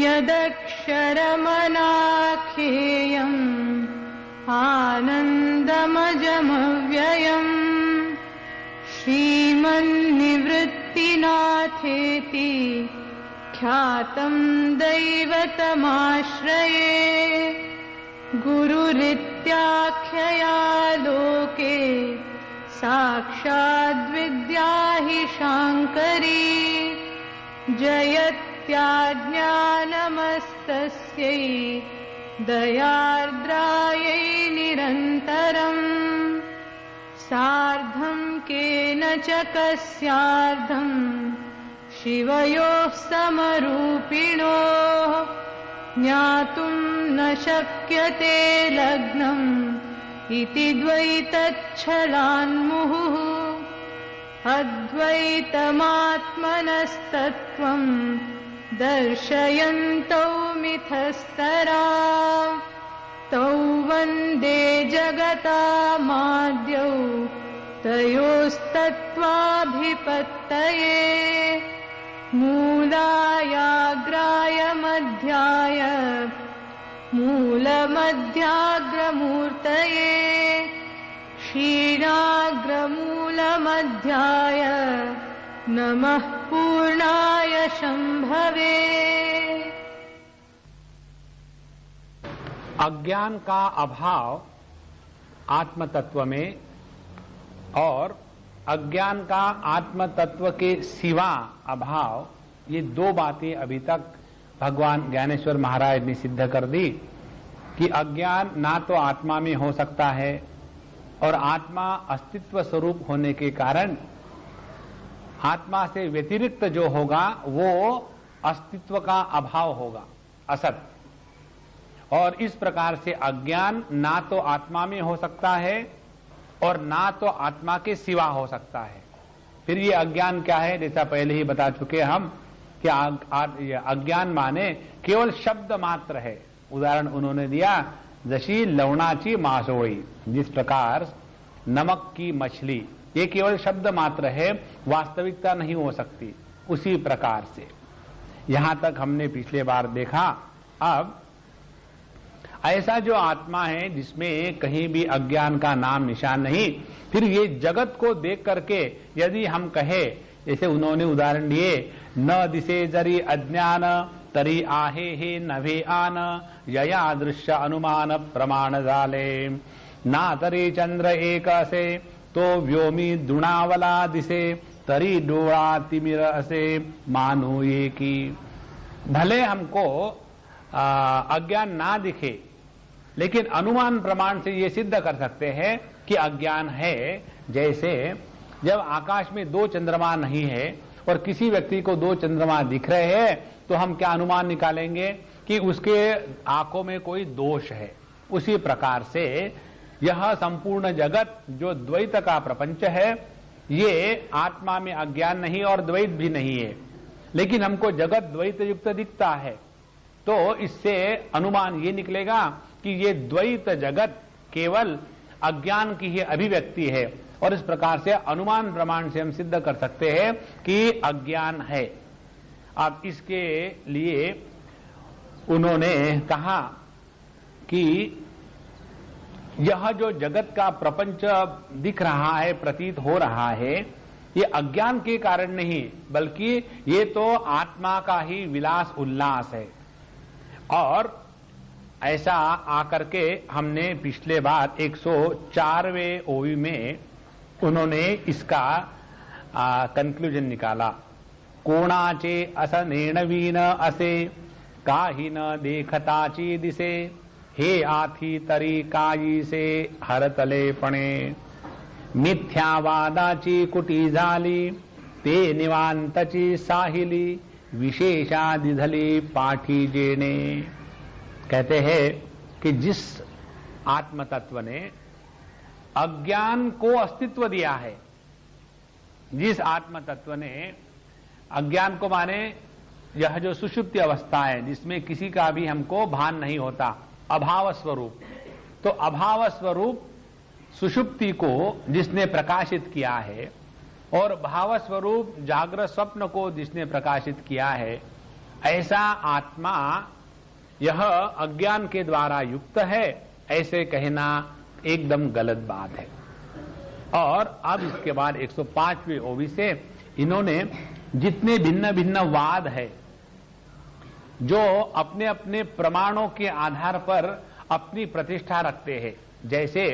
यदक्षरमनाख्येयम् आनन्दमजमव्ययम् श्रीमन्निवृत्तिनाथेति ख्यातं दैवतमाश्रये गुरुरित्याख्यया लोके साक्षाद्विद्या हि शाङ्करी जयत्याज्ञानमस्तस्यै दयार्द्रायै निरन्तरम् सार्धं केन च कस्यार्धम् शिवयोः समरूपिणोः ज्ञातुं न शक्यते लग्नम् इति द्वैतच्छलान्मुहुः अद्वैतमात्मनस्तत्त्वम् दर्शयन्तौ मिथस्तरा तौ वन्दे जगतामाद्यौ तयोस्तत्त्वाभिपत्तये मूलायाग्राय मध्याय मूलमध्याग्रमूर्तये क्षीराग्रमूलमध्याय नमः पूर्णाय शंभवे। अज्ञान का अभाव आत्म तत्व में और अज्ञान का आत्म तत्व के सिवा अभाव, ये दो बातें अभी तक भगवान ज्ञानेश्वर महाराज ने सिद्ध कर दी कि अज्ञान ना तो आत्मा में हो सकता है और आत्मा अस्तित्व स्वरूप होने के कारण आत्मा से व्यतिरिक्त जो होगा वो अस्तित्व का अभाव होगा, असत। और इस प्रकार से अज्ञान ना तो आत्मा में हो सकता है और ना तो आत्मा के सिवा हो सकता है। फिर ये अज्ञान क्या है, जैसा पहले ही बता चुके हम कि अज्ञान माने केवल शब्द मात्र है। उदाहरण उन्होंने दिया, जशी लवणाची मासोड़ी, जिस प्रकार नमक की मछली, ये केवल शब्द मात्र है, वास्तविकता नहीं हो सकती। उसी प्रकार से यहां तक हमने पिछले बार देखा। अब ऐसा जो आत्मा है जिसमें कहीं भी अज्ञान का नाम निशान नहीं, फिर ये जगत को देख करके यदि हम कहे, जैसे उन्होंने उदाहरण दिए, न दिसे जरी अज्ञान तरी आहे हे नभे आन यया दृश्य अनुमान प्रमाण जाले ना तरी चंद्र एक असे तो व्योमी दुणावला दिसे तरी डोळा तिमिर असे मानो ये की। भले हमको अज्ञान ना दिखे, लेकिन अनुमान प्रमाण से ये सिद्ध कर सकते हैं कि अज्ञान है। जैसे जब आकाश में दो चंद्रमा नहीं है और किसी व्यक्ति को दो चंद्रमा दिख रहे हैं, तो हम क्या अनुमान निकालेंगे कि उसके आंखों में कोई दोष है। उसी प्रकार से यह संपूर्ण जगत जो द्वैत का प्रपंच है, ये आत्मा में अज्ञान नहीं और द्वैत भी नहीं है, लेकिन हमको जगत द्वैत युक्त दिखता है। तो इससे अनुमान ये निकलेगा कि ये द्वैत जगत केवल अज्ञान की ही अभिव्यक्ति है, और इस प्रकार से अनुमान प्रमाण से हम सिद्ध कर सकते हैं कि अज्ञान है। अब इसके लिए उन्होंने कहा कि यह जो जगत का प्रपंच दिख रहा है, प्रतीत हो रहा है, ये अज्ञान के कारण नहीं, बल्कि ये तो आत्मा का ही विलास उल्लास है। और ऐसा आकर के हमने पिछले बार 104वें ओवी में उन्होंने इसका कंक्लूजन निकाला। कोणाचे असनेण वीन असे काही न देखताची दिसे हे आथी तरी कायी से हरतले पणे मिथ्यावादाची कुटी झाली ते निवांतची साहिली विशेषादिधली पाठी जेणे। कहते हैं कि जिस आत्म तत्व ने अज्ञान को अस्तित्व दिया है, जिस आत्म तत्व ने अज्ञान को माने यह जो सुषुप्ति अवस्था है जिसमें किसी का भी हमको भान नहीं होता, अभाव स्वरूप, तो अभाव स्वरूप सुषुप्ति को जिसने प्रकाशित किया है और भाव स्वरूप जागृत स्वप्न को जिसने प्रकाशित किया है, ऐसा आत्मा यह अज्ञान के द्वारा युक्त है, ऐसे कहना एकदम गलत बात है। और अब इसके बाद 105वें ओवी से इन्होंने जितने भिन्न भिन्न वाद है जो अपने अपने प्रमाणों के आधार पर अपनी प्रतिष्ठा रखते हैं, जैसे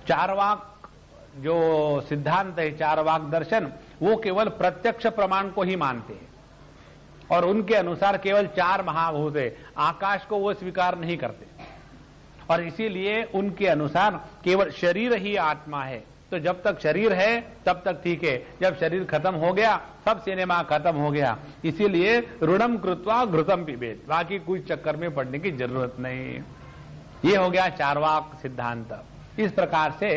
चारवाक जो सिद्धांत है, चारवाक दर्शन, वो केवल प्रत्यक्ष प्रमाण को ही मानते हैं और उनके अनुसार केवल 4 महाभूत है, आकाश को वो स्वीकार नहीं करते और इसीलिए उनके अनुसार केवल शरीर ही आत्मा है। तो जब तक शरीर है तब तक ठीक है, जब शरीर खत्म हो गया सब सिनेमा खत्म हो गया, इसीलिए ऋणम कृत्वा घृतम पिबेत, बाकी कुछ चक्कर में पड़ने की जरूरत नहीं। ये हो गया चारवाक सिद्धांत। इस प्रकार से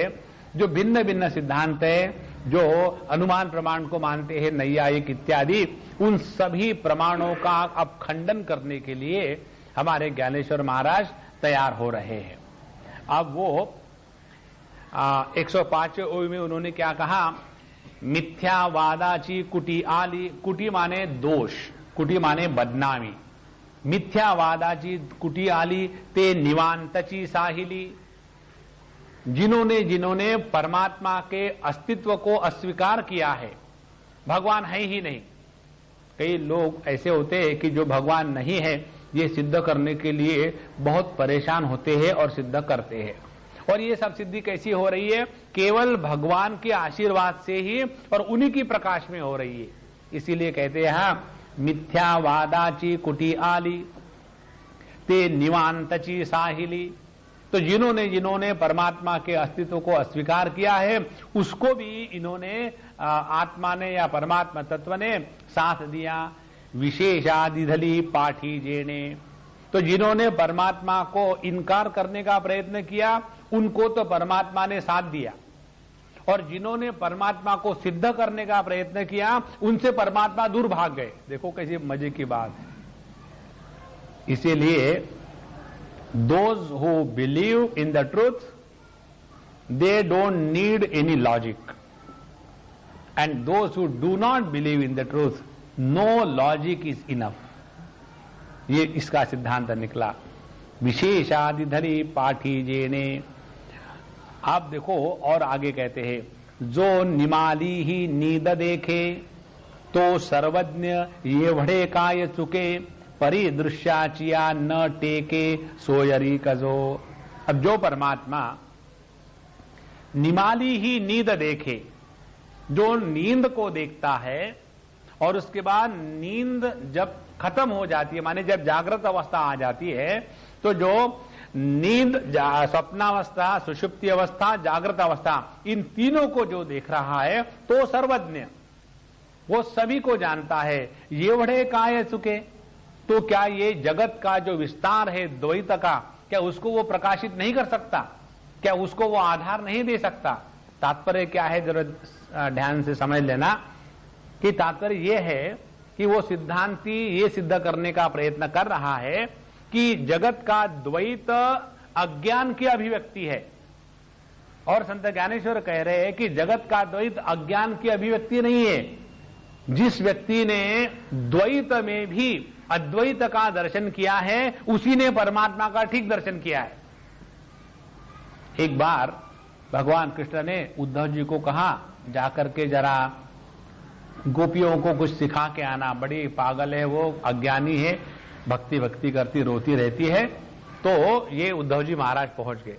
जो भिन्न भिन्न सिद्धांत है, जो अनुमान प्रमाण को मानते हैं नैयायिक इत्यादि, उन सभी प्रमाणों का अब खंडन करने के लिए हमारे ज्ञानेश्वर महाराज तैयार हो रहे हैं। अब वो 105वें ओवी में उन्होंने क्या कहा, मिथ्यावादाची कुटी आली, कुटी माने दोष, कुटी माने बदनामी, मिथ्यावादाची कुटी आली ते निवांतची साहिली, जिन्होंने परमात्मा के अस्तित्व को अस्वीकार किया है, भगवान है ही नहीं। कई लोग ऐसे होते हैं कि जो भगवान नहीं है ये सिद्ध करने के लिए बहुत परेशान होते हैं और सिद्ध करते हैं, और ये सब सिद्धि कैसी हो रही है, केवल भगवान के आशीर्वाद से ही और उन्हीं की प्रकाश में हो रही है। इसीलिए कहते हैं मिथ्यावादाची कुटी आली ते निवांतची साहिली, तो जिन्होंने परमात्मा के अस्तित्व को अस्वीकार किया है उसको भी इन्होंने आत्मा ने या परमात्मा तत्व ने साथ दिया। विशेषादिधली पाठी जेने, तो जिन्होंने परमात्मा को इनकार करने का प्रयत्न किया उनको तो परमात्मा ने साथ दिया, और जिन्होंने परमात्मा को सिद्ध करने का प्रयत्न किया उनसे परमात्मा दूर भाग गए। देखो कैसी मजे की बात है। इसीलिए those who believe in the truth, they don't need any logic, and those who do not believe in the truth, no logic is enough. ये इसका सिद्धांत निकला। विशेषादिधरी पाठी जेने। आप देखो और आगे कहते हैं, जो निमाली ही नींद देखे तो सर्वज्ञ ये वढ़े काय चुके, परिदृश्याचिया न टेके सोयरी कजो। अब जो परमात्मा निमाली ही नींद देखे, जो नींद को देखता है और उसके बाद नींद जब खत्म हो जाती है, माने जब जागृत अवस्था आ जाती है, तो जो नींद, स्वप्नावस्था, सुषुप्ति अवस्था, जागृत अवस्था, इन तीनों को जो देख रहा है तो सर्वज्ञ, वो सभी को जानता है। ये वढ़े काय चुके, तो क्या ये जगत का जो विस्तार है द्वैत का, क्या उसको वो प्रकाशित नहीं कर सकता? क्या उसको वो आधार नहीं दे सकता? तात्पर्य क्या है, जरा ध्यान से समझ लेना कि तात्पर्य ये है कि वो सिद्धांती ये सिद्ध करने का प्रयत्न कर रहा है कि जगत का द्वैत अज्ञान की अभिव्यक्ति है, और संत ज्ञानेश्वर कह रहे हैं कि जगत का द्वैत अज्ञान की अभिव्यक्ति नहीं है। जिस व्यक्ति ने द्वैत में भी अद्वैत का दर्शन किया है उसी ने परमात्मा का ठीक दर्शन किया है। एक बार भगवान कृष्ण ने उद्धव जी को कहा, जाकर के जरा गोपियों को कुछ सिखा के आना, बड़ी पागल है वो, अज्ञानी है, भक्ति भक्ति करती रोती रहती है। तो ये उद्धव जी महाराज पहुंच गए,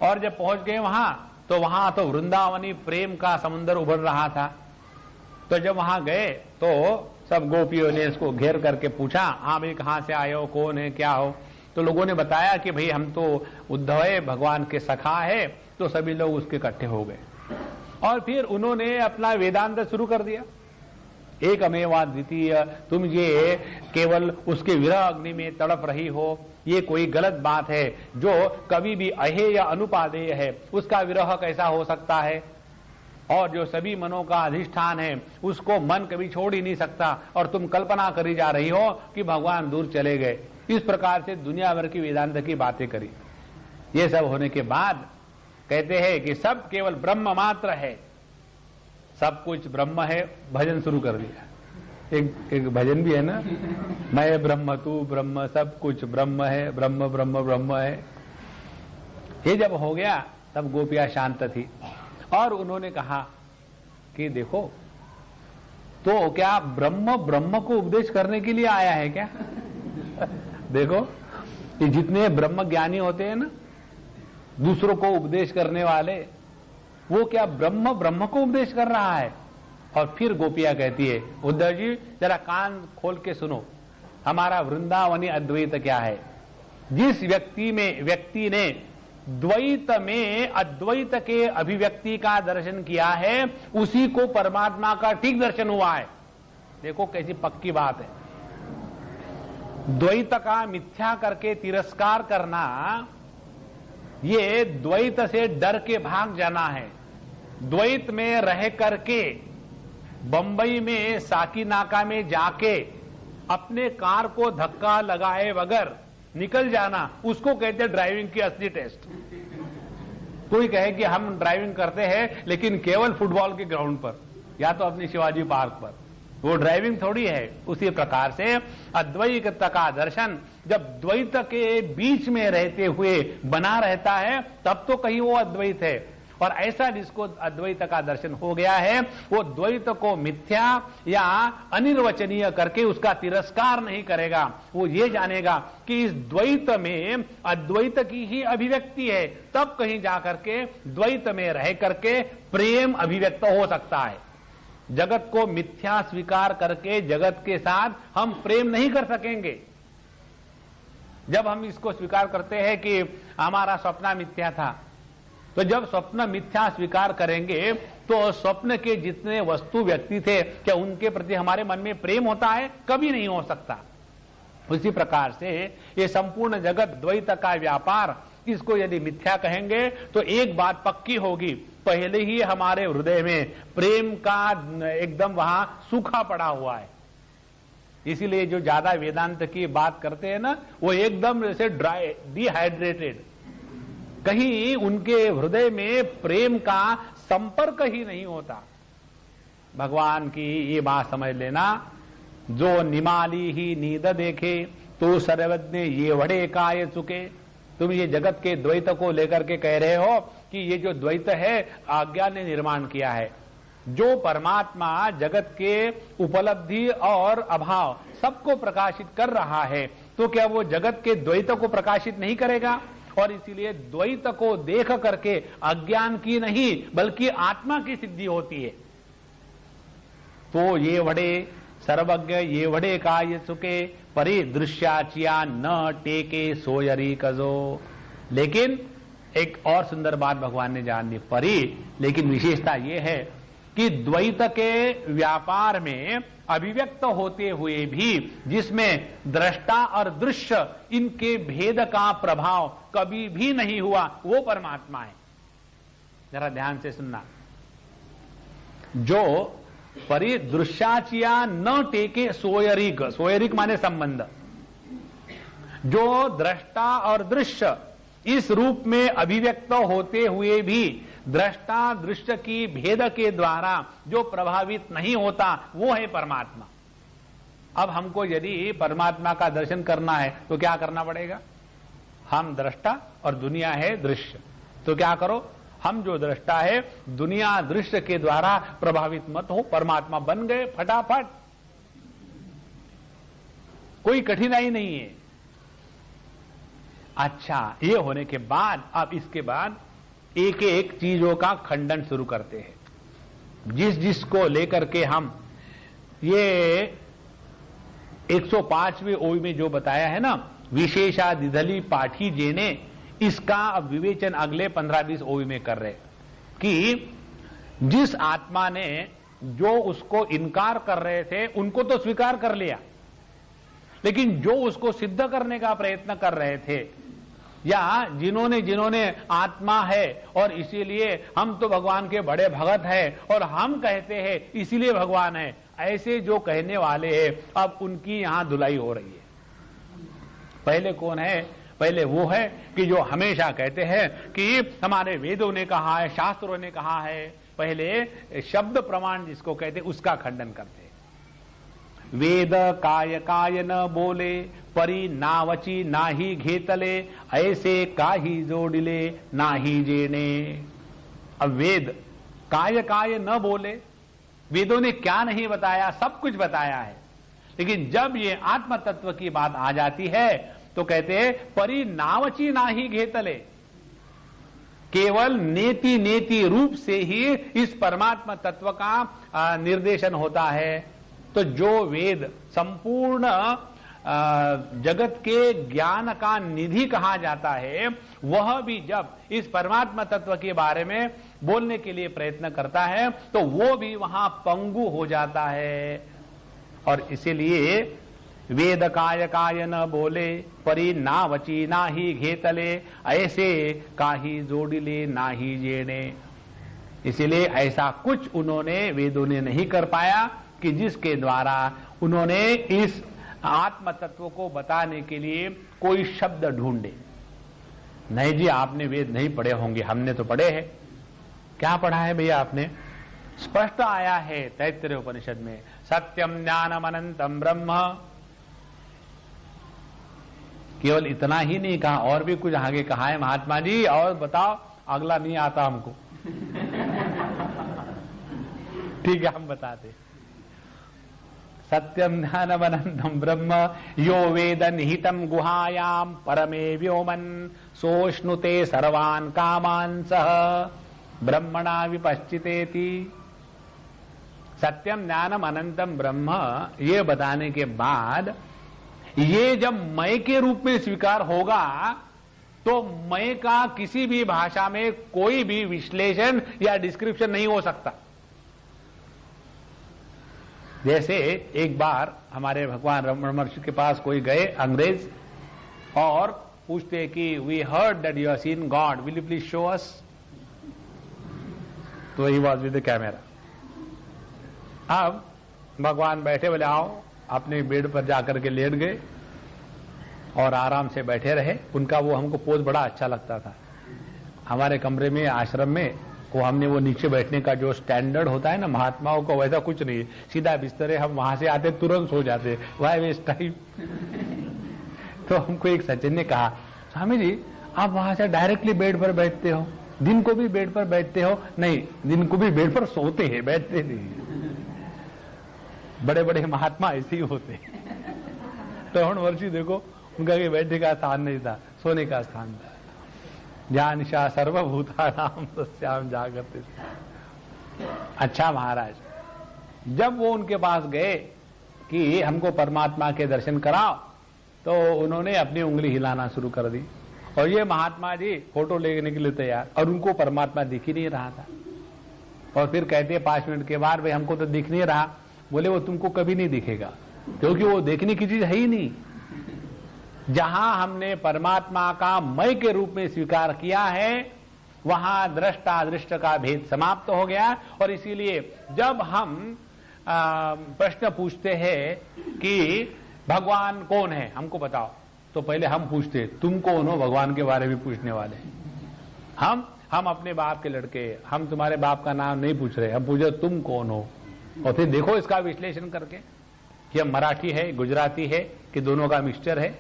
और जब पहुंच गए वहां तो वृंदावनी प्रेम का समुद्र उभर रहा था। तो जब वहां गए तो सब गोपियों ने इसको घेर करके पूछा, हाँ भाई कहां से आए हो, कौन है, क्या हो? तो लोगों ने बताया कि भाई हम तो उद्धव है, भगवान के सखा है। तो सभी लोग उसके इकट्ठे हो गए और फिर उन्होंने अपना वेदांत शुरू कर दिया। एक अमेवा द्वितीय, तुम ये केवल उसके विरह अग्नि में तड़प रही हो, ये कोई गलत बात है। जो कभी भी अहेय या अनुपादेय है उसका विरह कैसा हो सकता है, और जो सभी मनों का अधिष्ठान है उसको मन कभी छोड़ ही नहीं सकता, और तुम कल्पना करी जा रही हो कि भगवान दूर चले गए। इस प्रकार से दुनिया भर की वेदांत की बातें करी। ये सब होने के बाद कहते हैं कि सब केवल ब्रह्म मात्र है, सब कुछ ब्रह्म है, भजन शुरू कर दिया। एक भजन भी है ना, मैं ब्रह्म तू ब्रह्म सब कुछ ब्रह्म है, ब्रह्म ब्रह्म ब्रह्म है। ये जब हो गया तब गोपियां शांत थी और उन्होंने कहा कि देखो, तो क्या ब्रह्म ब्रह्म को उपदेश करने के लिए आया है क्या? देखो, ये जितने ब्रह्म ज्ञानी होते हैं ना, दूसरों को उपदेश करने वाले, वो क्या ब्रह्म ब्रह्म को उपदेश कर रहा है? और फिर गोपियां कहती है, उद्धव जी जरा कान खोल के सुनो, हमारा वृंदावनी अद्वैत क्या है। जिस व्यक्ति ने द्वैत में अद्वैत के अभिव्यक्ति का दर्शन किया है, उसी को परमात्मा का ठीक दर्शन हुआ है। देखो कैसी पक्की बात है। द्वैत का मिथ्या करके तिरस्कार करना, ये द्वैत से डर के भाग जाना है। द्वैत में रह करके बंबई में साकीनाका में जाके अपने कार को धक्का लगाए बगैर निकल जाना, उसको कहते हैं ड्राइविंग की असली टेस्ट। कोई कहे कि हम ड्राइविंग करते हैं लेकिन केवल फुटबॉल के ग्राउंड पर या तो अपनी शिवाजी पार्क पर, वो ड्राइविंग थोड़ी है। उसी प्रकार से अद्वैत का दर्शन जब द्वैत के बीच में रहते हुए बना रहता है, तब तो कहीं वो अद्वैत है। और ऐसा जिसको अद्वैत का दर्शन हो गया है, वो द्वैत को मिथ्या या अनिर्वचनीय करके उसका तिरस्कार नहीं करेगा। वो ये जानेगा कि इस द्वैत में अद्वैत की ही अभिव्यक्ति है, तब कहीं जाकर के द्वैत में रह करके प्रेम अभिव्यक्त हो सकता है। जगत को मिथ्या स्वीकार करके जगत के साथ हम प्रेम नहीं कर सकेंगे। जब हम इसको स्वीकार करते हैं कि हमारा स्वप्न मिथ्या था, तो जब स्वप्न मिथ्या स्वीकार करेंगे तो स्वप्न के जितने वस्तु व्यक्ति थे, क्या उनके प्रति हमारे मन में प्रेम होता है? कभी नहीं हो सकता। उसी प्रकार से ये संपूर्ण जगत द्वैत का व्यापार, इसको यदि मिथ्या कहेंगे तो एक बात पक्की होगी, पहले ही हमारे हृदय में प्रेम का एकदम वहां सूखा पड़ा हुआ है। इसीलिए जो ज्यादा वेदांत की बात करते हैं ना, वो एकदम जैसे ड्राई, डिहाइड्रेटेड, कहीं उनके हृदय में प्रेम का संपर्क ही नहीं होता। भगवान की ये बात समझ लेना, जो निमाली ही नींद देखे तो सर्वज्ञ ये वड़े काय चुके। तुम ये जगत के द्वैत को लेकर के कह रहे हो कि ये जो द्वैत है अज्ञान ने निर्माण किया है। जो परमात्मा जगत के उपलब्धि और अभाव सबको प्रकाशित कर रहा है, तो क्या वो जगत के द्वैत को प्रकाशित नहीं करेगा? और इसीलिए द्वैत को देख करके अज्ञान की नहीं बल्कि आत्मा की सिद्धि होती है। तो ये वड़े सर्वज्ञ ये वड़े काय चुके, परिदृश्याचिया न टेके सोयरी कजो। लेकिन एक और सुंदर बात भगवान ने जान दी, लेकिन विशेषता यह है कि द्वैत के व्यापार में अभिव्यक्त होते हुए भी जिसमें दृष्टा और दृश्य इनके भेद का प्रभाव कभी भी नहीं हुआ, वो परमात्मा है। जरा ध्यान से सुनना, जो परिदृश्याचिया न टेके सोयरिक, सोयरिक माने संबंध, जो दृष्टा और दृश्य इस रूप में अभिव्यक्त होते हुए भी दृष्टा दृश्य की भेद के द्वारा जो प्रभावित नहीं होता, वो है परमात्मा। अब हमको यदि परमात्मा का दर्शन करना है तो क्या करना पड़ेगा? हम दृष्टा और दुनिया है दृश्य, तो क्या करो, हम जो दृष्टा है दुनिया दृश्य के द्वारा प्रभावित मत हो, परमात्मा बन गए फटाफट, कोई कठिनाई नहीं है। अच्छा, ये होने के बाद अब इसके बाद एक एक चीजों का खंडन शुरू करते हैं। जिसको लेकर के हम ये 105वें ओवी में जो बताया है ना, विशेषादिधली पाठी जेने, इसका अब विवेचन अगले 15-20 ओवी में कर रहे कि जिस आत्मा ने जो उसको इनकार कर रहे थे उनको तो स्वीकार कर लिया, लेकिन जो उसको सिद्ध करने का प्रयत्न कर रहे थे या जिन्होंने आत्मा है और इसीलिए हम तो भगवान के बड़े भगत हैं और हम कहते हैं इसीलिए भगवान है, ऐसे जो कहने वाले हैं, अब उनकी यहां धुलाई हो रही है। पहले कौन है? पहले वो है कि जो हमेशा कहते हैं कि हमारे वेदों ने कहा है, शास्त्रों ने कहा है, पहले शब्द प्रमाण जिसको कहते उसका खंडन करते हैं। वेद काय काय न बोले, परी नावची नाही घेतले, ऐसे काही जोडिले नाही जेणे। अब वेद काय काय न बोले, वेदों ने क्या नहीं बताया, सब कुछ बताया है, लेकिन जब ये आत्म तत्व की बात आ जाती है तो कहते हैं परी नावची नाही घेतले, केवल नेति नेति रूप से ही इस परमात्मा तत्व का निर्देशन होता है। तो जो वेद संपूर्ण जगत के ज्ञान का निधि कहा जाता है, वह भी जब इस परमात्मा तत्व के बारे में बोलने के लिए प्रयत्न करता है तो वो भी वहां पंगु हो जाता है। और इसीलिए वेद काय काय न बोले, परी नावची नाही घेतले, ऐसे काही जोडिले नाही जेणे। इसीलिए ऐसा कुछ उन्होंने वेदों ने नहीं कर पाया कि जिसके द्वारा उन्होंने इस आत्म तत्व को बताने के लिए कोई शब्द ढूंढे। नहीं जी, आपने वेद नहीं पढ़े होंगे, हमने तो पढ़े हैं। क्या पढ़ा है भैया आपने? स्पष्ट आया है तैत्तिरीय उपनिषद में, सत्यम ज्ञानम अनंतम ब्रह्म। केवल इतना ही नहीं कहा, और भी कुछ आगे कहा है महात्मा जी, और बताओ। अगला नहीं आता हमको। ठीक है, हम बताते। सत्यम ज्ञानम अनंतम ब्रह्म यो वेद निहितम गुहायाम परमे व्योमन सोष्णुते सर्वान् कामान् सह ब्रह्मणा विपश्चितेति। सत्यम ज्ञानम अनंतम ब्रह्म ये बताने के बाद ये जब मय के रूप में स्वीकार होगा तो मय का किसी भी भाषा में कोई भी विश्लेषण या डिस्क्रिप्शन नहीं हो सकता। जैसे एक बार हमारे भगवान रमण महर्षि के पास कोई गए अंग्रेज और पूछते कि we heard that you have seen God, will you please show us? तो he was with the camera. अब भगवान बैठे, बोले आओ। अपने बेड पर जाकर के लेट गए और आराम से बैठे रहे। उनका वो हमको पोज बड़ा अच्छा लगता था। हमारे कमरे में आश्रम में वो हमने वो नीचे बैठने का जो स्टैंडर्ड होता है ना महात्माओं को, वैसा कुछ नहीं, सीधा बिस्तर है। हम वहां से आते तुरंत सो जाते, वाई वेस्ट टाइम। तो हमको एक सज्जन ने कहा, स्वामी जी आप वहां से डायरेक्टली बेड पर बैठते हो, दिन को भी बेड पर बैठते हो? नहीं, दिन को भी बेड पर सोते हैं, बैठते नहीं। बड़े बड़े महात्मा ऐसे ही होते। तो रमण महर्षि देखो, उनका कि बैठने का स्थान नहीं था, सोने का स्थान था। ज्ञानिशा सर्वभूतानां तस्याम जागर्ति। अच्छा महाराज, जब वो उनके पास गए कि हमको परमात्मा के दर्शन कराओ, तो उन्होंने अपनी उंगली हिलाना शुरू कर दी और ये महात्मा जी फोटो लेने के लिए तैयार, और उनको परमात्मा दिख ही नहीं रहा था। और फिर कहते 5 मिनट के बाद, भाई हमको तो दिख नहीं रहा। बोले वो तुमको कभी नहीं दिखेगा, क्योंकि वो देखने की चीज है ही नहीं। जहां हमने परमात्मा का मय के रूप में स्वीकार किया है, वहां दृष्टा दृष्ट का भेद समाप्त हो गया। और इसीलिए जब हम प्रश्न पूछते हैं कि भगवान कौन है, हमको बताओ, तो पहले हम पूछते तुम कौन हो, भगवान के बारे में पूछने वाले। हम अपने बाप के लड़के, हम तुम्हारे बाप का नाम नहीं पूछ रहे, हम पूछ रहे तुम कौन हो। और फिर देखो इसका विश्लेषण करके कि हम मराठी है, गुजराती है, कि दोनों का मिक्सचर है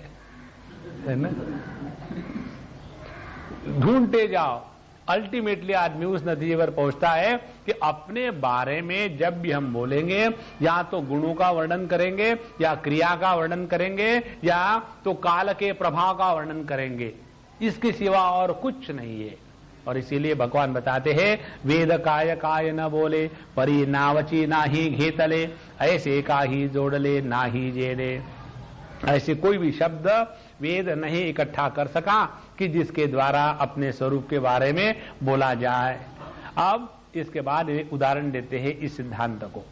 ना। ढूंढते जाओ। अल्टीमेटली आदमी उस नतीजे पर पहुंचता है कि अपने बारे में जब भी हम बोलेंगे, या तो गुणों का वर्णन करेंगे, या क्रिया का वर्णन करेंगे, या तो काल के प्रभाव का वर्णन करेंगे, इसके सिवा और कुछ नहीं है। और इसीलिए भगवान बताते हैं, वेद काय काय न बोले, परी नावची नाही घेतले, ऐसे काही जोड़ले नाही जेड़े। ऐसे कोई भी शब्द वेद नहीं इकट्ठा कर सका कि जिसके द्वारा अपने स्वरूप के बारे में बोला जाए। अब इसके बाद उदाहरण देते हैं इस सिद्धांत को।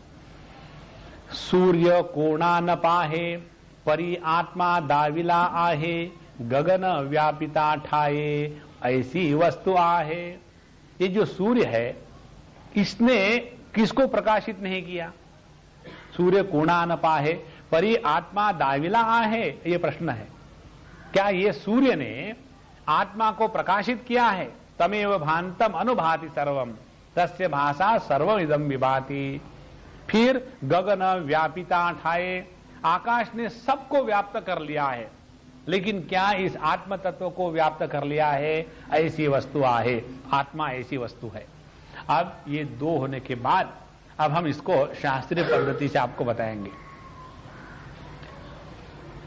सूर्य कोणा न पाहे, परी आत्मा दाविला आहे, गगन व्यापिता ठाए, ऐसी वस्तु आहे। ये जो सूर्य है, इसने किसको प्रकाशित नहीं किया? सूर्य कोणा न पाहे, परी आत्मा दाविला आहे, ये प्रश्न है। क्या ये सूर्य ने आत्मा को प्रकाशित किया है? तमेव भांतम अनुभाति सर्वम, तस्य भाषा सर्वमिदं विभाति। फिर गगन व्यापिता ठाए, आकाश ने सबको व्याप्त कर लिया है, लेकिन क्या इस आत्म तत्व को व्याप्त कर लिया है? ऐसी वस्तु आहे, आत्मा ऐसी वस्तु है। अब ये दो होने के बाद अब हम इसको शास्त्रीय पद्धति से आपको बताएंगे।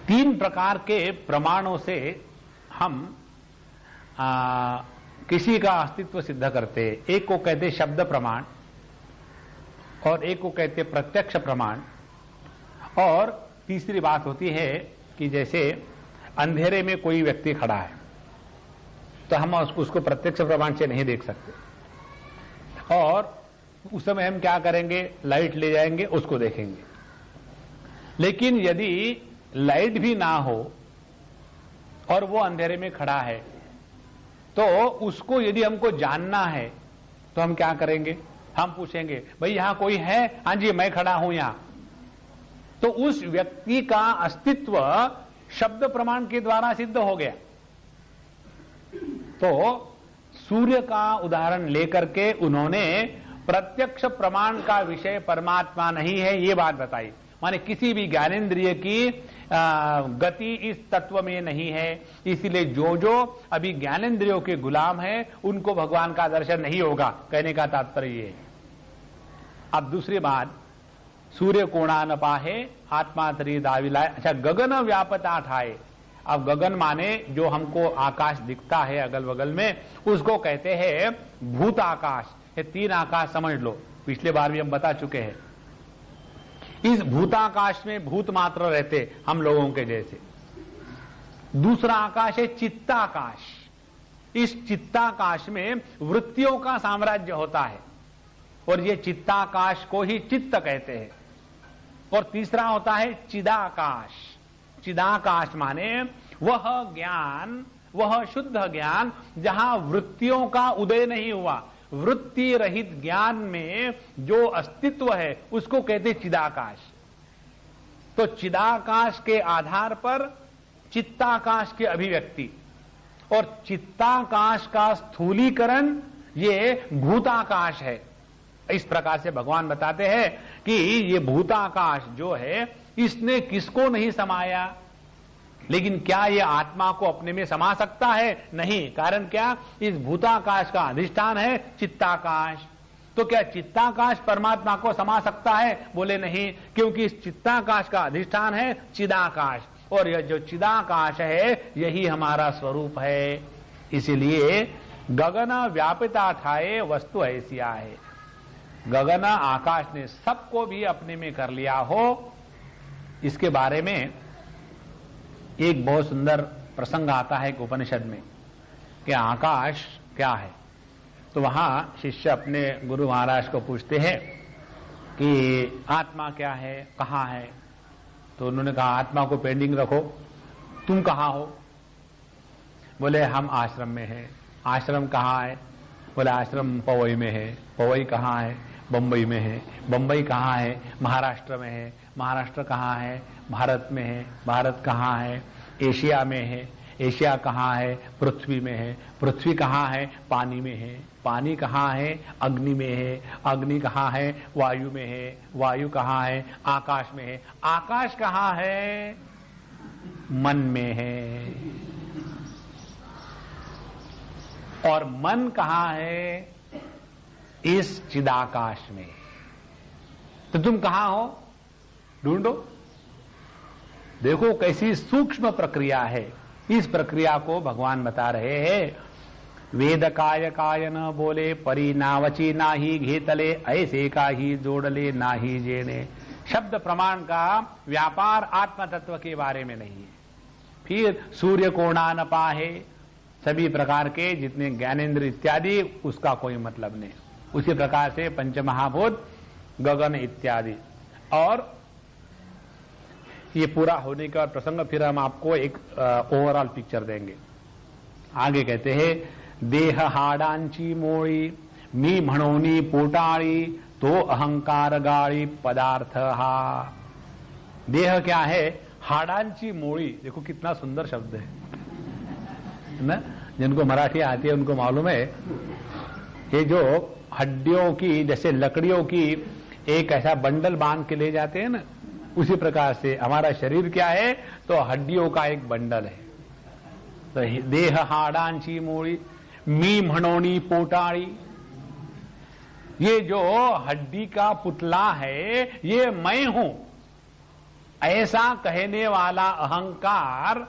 तीन प्रकार के प्रमाणों से हम किसी का अस्तित्व सिद्ध करते हैं। एक को कहते शब्द प्रमाण, और एक को कहते प्रत्यक्ष प्रमाण, और तीसरी बात होती है कि जैसे अंधेरे में कोई व्यक्ति खड़ा है तो हम उसको प्रत्यक्ष प्रमाण से नहीं देख सकते, और उस समय हम क्या करेंगे? लाइट ले जाएंगे, उसको देखेंगे। लेकिन यदि लाइट भी ना हो और वो अंधेरे में खड़ा है तो उसको यदि हमको जानना है तो हम क्या करेंगे? हम पूछेंगे, भाई यहां कोई है? हां जी, मैं खड़ा हूं यहां। तो उस व्यक्ति का अस्तित्व शब्द प्रमाण के द्वारा सिद्ध हो गया। तो सूर्य का उदाहरण लेकर के उन्होंने प्रत्यक्ष प्रमाण का विषय परमात्मा नहीं है ये बात बताई। माने किसी भी ज्ञानेंद्रिय की गति इस तत्व में नहीं है, इसलिए जो जो अभी ज्ञानेंद्रियों के गुलाम है उनको भगवान का दर्शन नहीं होगा, कहने का तात्पर्य ये है। अब दूसरी बात, सूर्य कोणा न पाहे आत्मा तरी दाविलाए। अच्छा, गगन व्यापता ठाए। अब गगन माने जो हमको आकाश दिखता है अगल बगल में, उसको कहते हैं भूत आकाश। ये तीन आकाश समझ लो, पिछले बार भी हम बता चुके हैं। इस भूताकाश में भूत मात्र रहते हम लोगों के जैसे। दूसरा आकाश है चित्ताकाश। इस चित्ताकाश में वृत्तियों का साम्राज्य होता है, और ये चित्ताकाश को ही चित्त कहते हैं। और तीसरा होता है चिदाकाश। चिदाकाश माने वह ज्ञान, वह शुद्ध ज्ञान जहां वृत्तियों का उदय नहीं हुआ, वृत्ति रहित ज्ञान में जो अस्तित्व है उसको कहते चिदाकाश। तो चिदाकाश के आधार पर चित्ताकाश की अभिव्यक्ति, और चित्ताकाश का स्थूलीकरण ये भूताकाश है। इस प्रकार से भगवान बताते हैं कि ये भूताकाश जो है इसने किसको नहीं समाया, लेकिन क्या ये आत्मा को अपने में समा सकता है? नहीं। कारण क्या? इस भूताकाश का अधिष्ठान है चित्ताकाश। तो क्या चित्ताकाश परमात्मा को समा सकता है? बोले नहीं, क्योंकि इस चित्ताकाश का अधिष्ठान है चिदाकाश, और यह जो चिदाकाश है यही हमारा स्वरूप है। इसीलिए गगन व्यापिता ठाए वस्तु ऐसी है। गगन आकाश ने सबको भी अपने में कर लिया हो, इसके बारे में एक बहुत सुंदर प्रसंग आता है एक उपनिषद में कि आकाश क्या है। तो वहां शिष्य अपने गुरु महाराज को पूछते हैं कि आत्मा क्या है, कहाँ है? तो उन्होंने कहा आत्मा को पेंडिंग रखो, तुम कहाँ हो? बोले हम आश्रम में हैं। आश्रम कहाँ है? बोले आश्रम पवई में है। पवई कहाँ है? बंबई में है। बंबई कहाँ है? महाराष्ट्र में है। महाराष्ट्र कहाँ है? भारत में है। भारत कहाँ है? एशिया में है। एशिया कहाँ है? पृथ्वी में है। पृथ्वी कहाँ है? पानी में है। पानी कहाँ है? अग्नि में है। अग्नि कहाँ है? वायु में है। वायु कहाँ है? आकाश में है। आकाश कहाँ है? मन में है। और मन कहाँ है? इस चिदाकाश में। तो तुम कहाँ हो? ढूंढो। देखो कैसी सूक्ष्म प्रक्रिया है। इस प्रक्रिया को भगवान बता रहे हैं। वेद काय काय न बोले, परी नावची नाही घेतले, ऐसे का ही जोड़ले नाही जेने। शब्द प्रमाण का व्यापार आत्म तत्व के बारे में नहीं है। फिर सूर्य कोणा न पाहे, सभी प्रकार के जितने ज्ञानेंद्र इत्यादि उसका कोई मतलब नहीं। उसी प्रकार से पंचमहाभूत, गगन इत्यादि। और ये पूरा होने के बाद प्रसंग फिर हम आपको एक ओवरऑल पिक्चर देंगे। आगे कहते हैं देह हाडांची मोळी, मी म्हणोनी पोटाळी, तो अहंकार गाळी पदार्थ हा। देह क्या है? हाडांची मोळी। देखो कितना सुंदर शब्द है ना। जिनको मराठी आती है उनको मालूम है। ये जो हड्डियों की, जैसे लकड़ियों की एक ऐसा बंडल बांध के ले जाते हैं ना, उसी प्रकार से हमारा शरीर क्या है, तो हड्डियों का एक बंडल है। तो देह हाडांची मूड़ी मी म्हणोनी पोटाड़ी, ये जो हड्डी का पुतला है ये मैं हूं, ऐसा कहने वाला अहंकार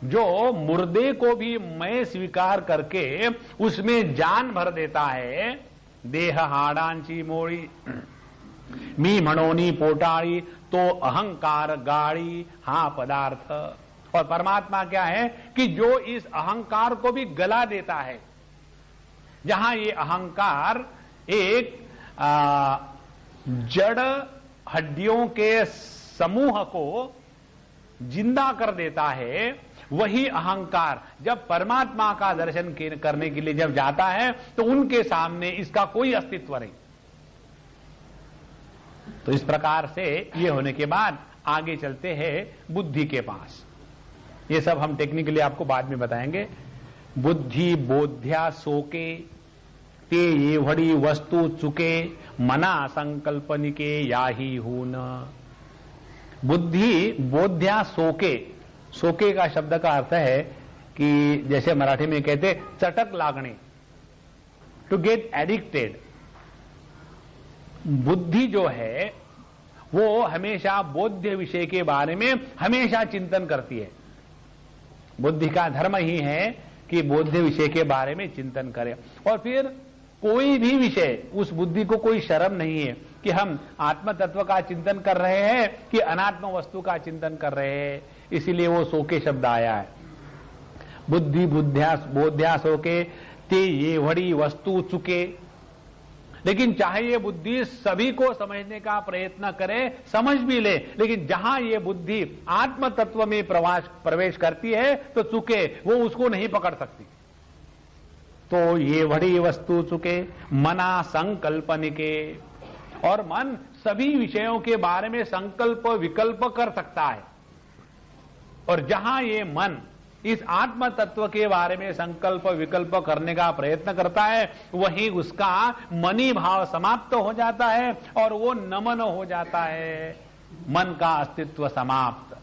जो मुर्दे को भी मैं स्वीकार करके उसमें जान भर देता है। देह हाडांची मोड़ी मी म्हणोनी पोटाड़ी, तो अहंकार गाड़ी हा पदार्थ। और परमात्मा क्या है कि जो इस अहंकार को भी गला देता है। जहां ये अहंकार एक जड़ हड्डियों के समूह को जिंदा कर देता है, वही अहंकार जब परमात्मा का दर्शन करने के लिए जब जाता है तो उनके सामने इसका कोई अस्तित्व नहीं। तो इस प्रकार से ये होने के बाद आगे चलते हैं बुद्धि के पास। ये सब हम टेक्निकली आपको बाद में बताएंगे। बुद्धि बोध्या सोके ते ये वड़ी वस्तु चुके मना संकल्पनिके याही हून। बुद्धि बोध्या सोके, सोके का शब्द का अर्थ है कि जैसे मराठी में कहते चटक लागणे, टू गेट एडिक्टेड। बुद्धि जो है वो हमेशा बोध्य विषय के बारे में हमेशा चिंतन करती है। बुद्धि का धर्म ही है कि बोध्य विषय के बारे में चिंतन करे। और फिर कोई भी विषय, उस बुद्धि को कोई शर्म नहीं है कि हम आत्म तत्व का चिंतन कर रहे हैं कि अनात्म वस्तु का चिंतन कर रहे हैं, इसीलिए वो सोके शब्द आया है। बुद्धि बोध्या सोके ते ये वड़ी वस्तु चुके। लेकिन चाहे ये बुद्धि सभी को समझने का प्रयत्न करे, समझ भी ले, लेकिन जहां ये बुद्धि आत्म तत्व में प्रवेश करती है तो चुके, वो उसको नहीं पकड़ सकती। तो ये वड़ी वस्तु चुके मना संकल्पनिके। और मन सभी विषयों के बारे में संकल्प विकल्प कर सकता है। और जहां ये मन इस आत्म तत्व के बारे में संकल्प विकल्प करने का प्रयत्न करता है, वहीं उसका मनी भाव समाप्त हो जाता है और वो नमन हो जाता है, मन का अस्तित्व समाप्त।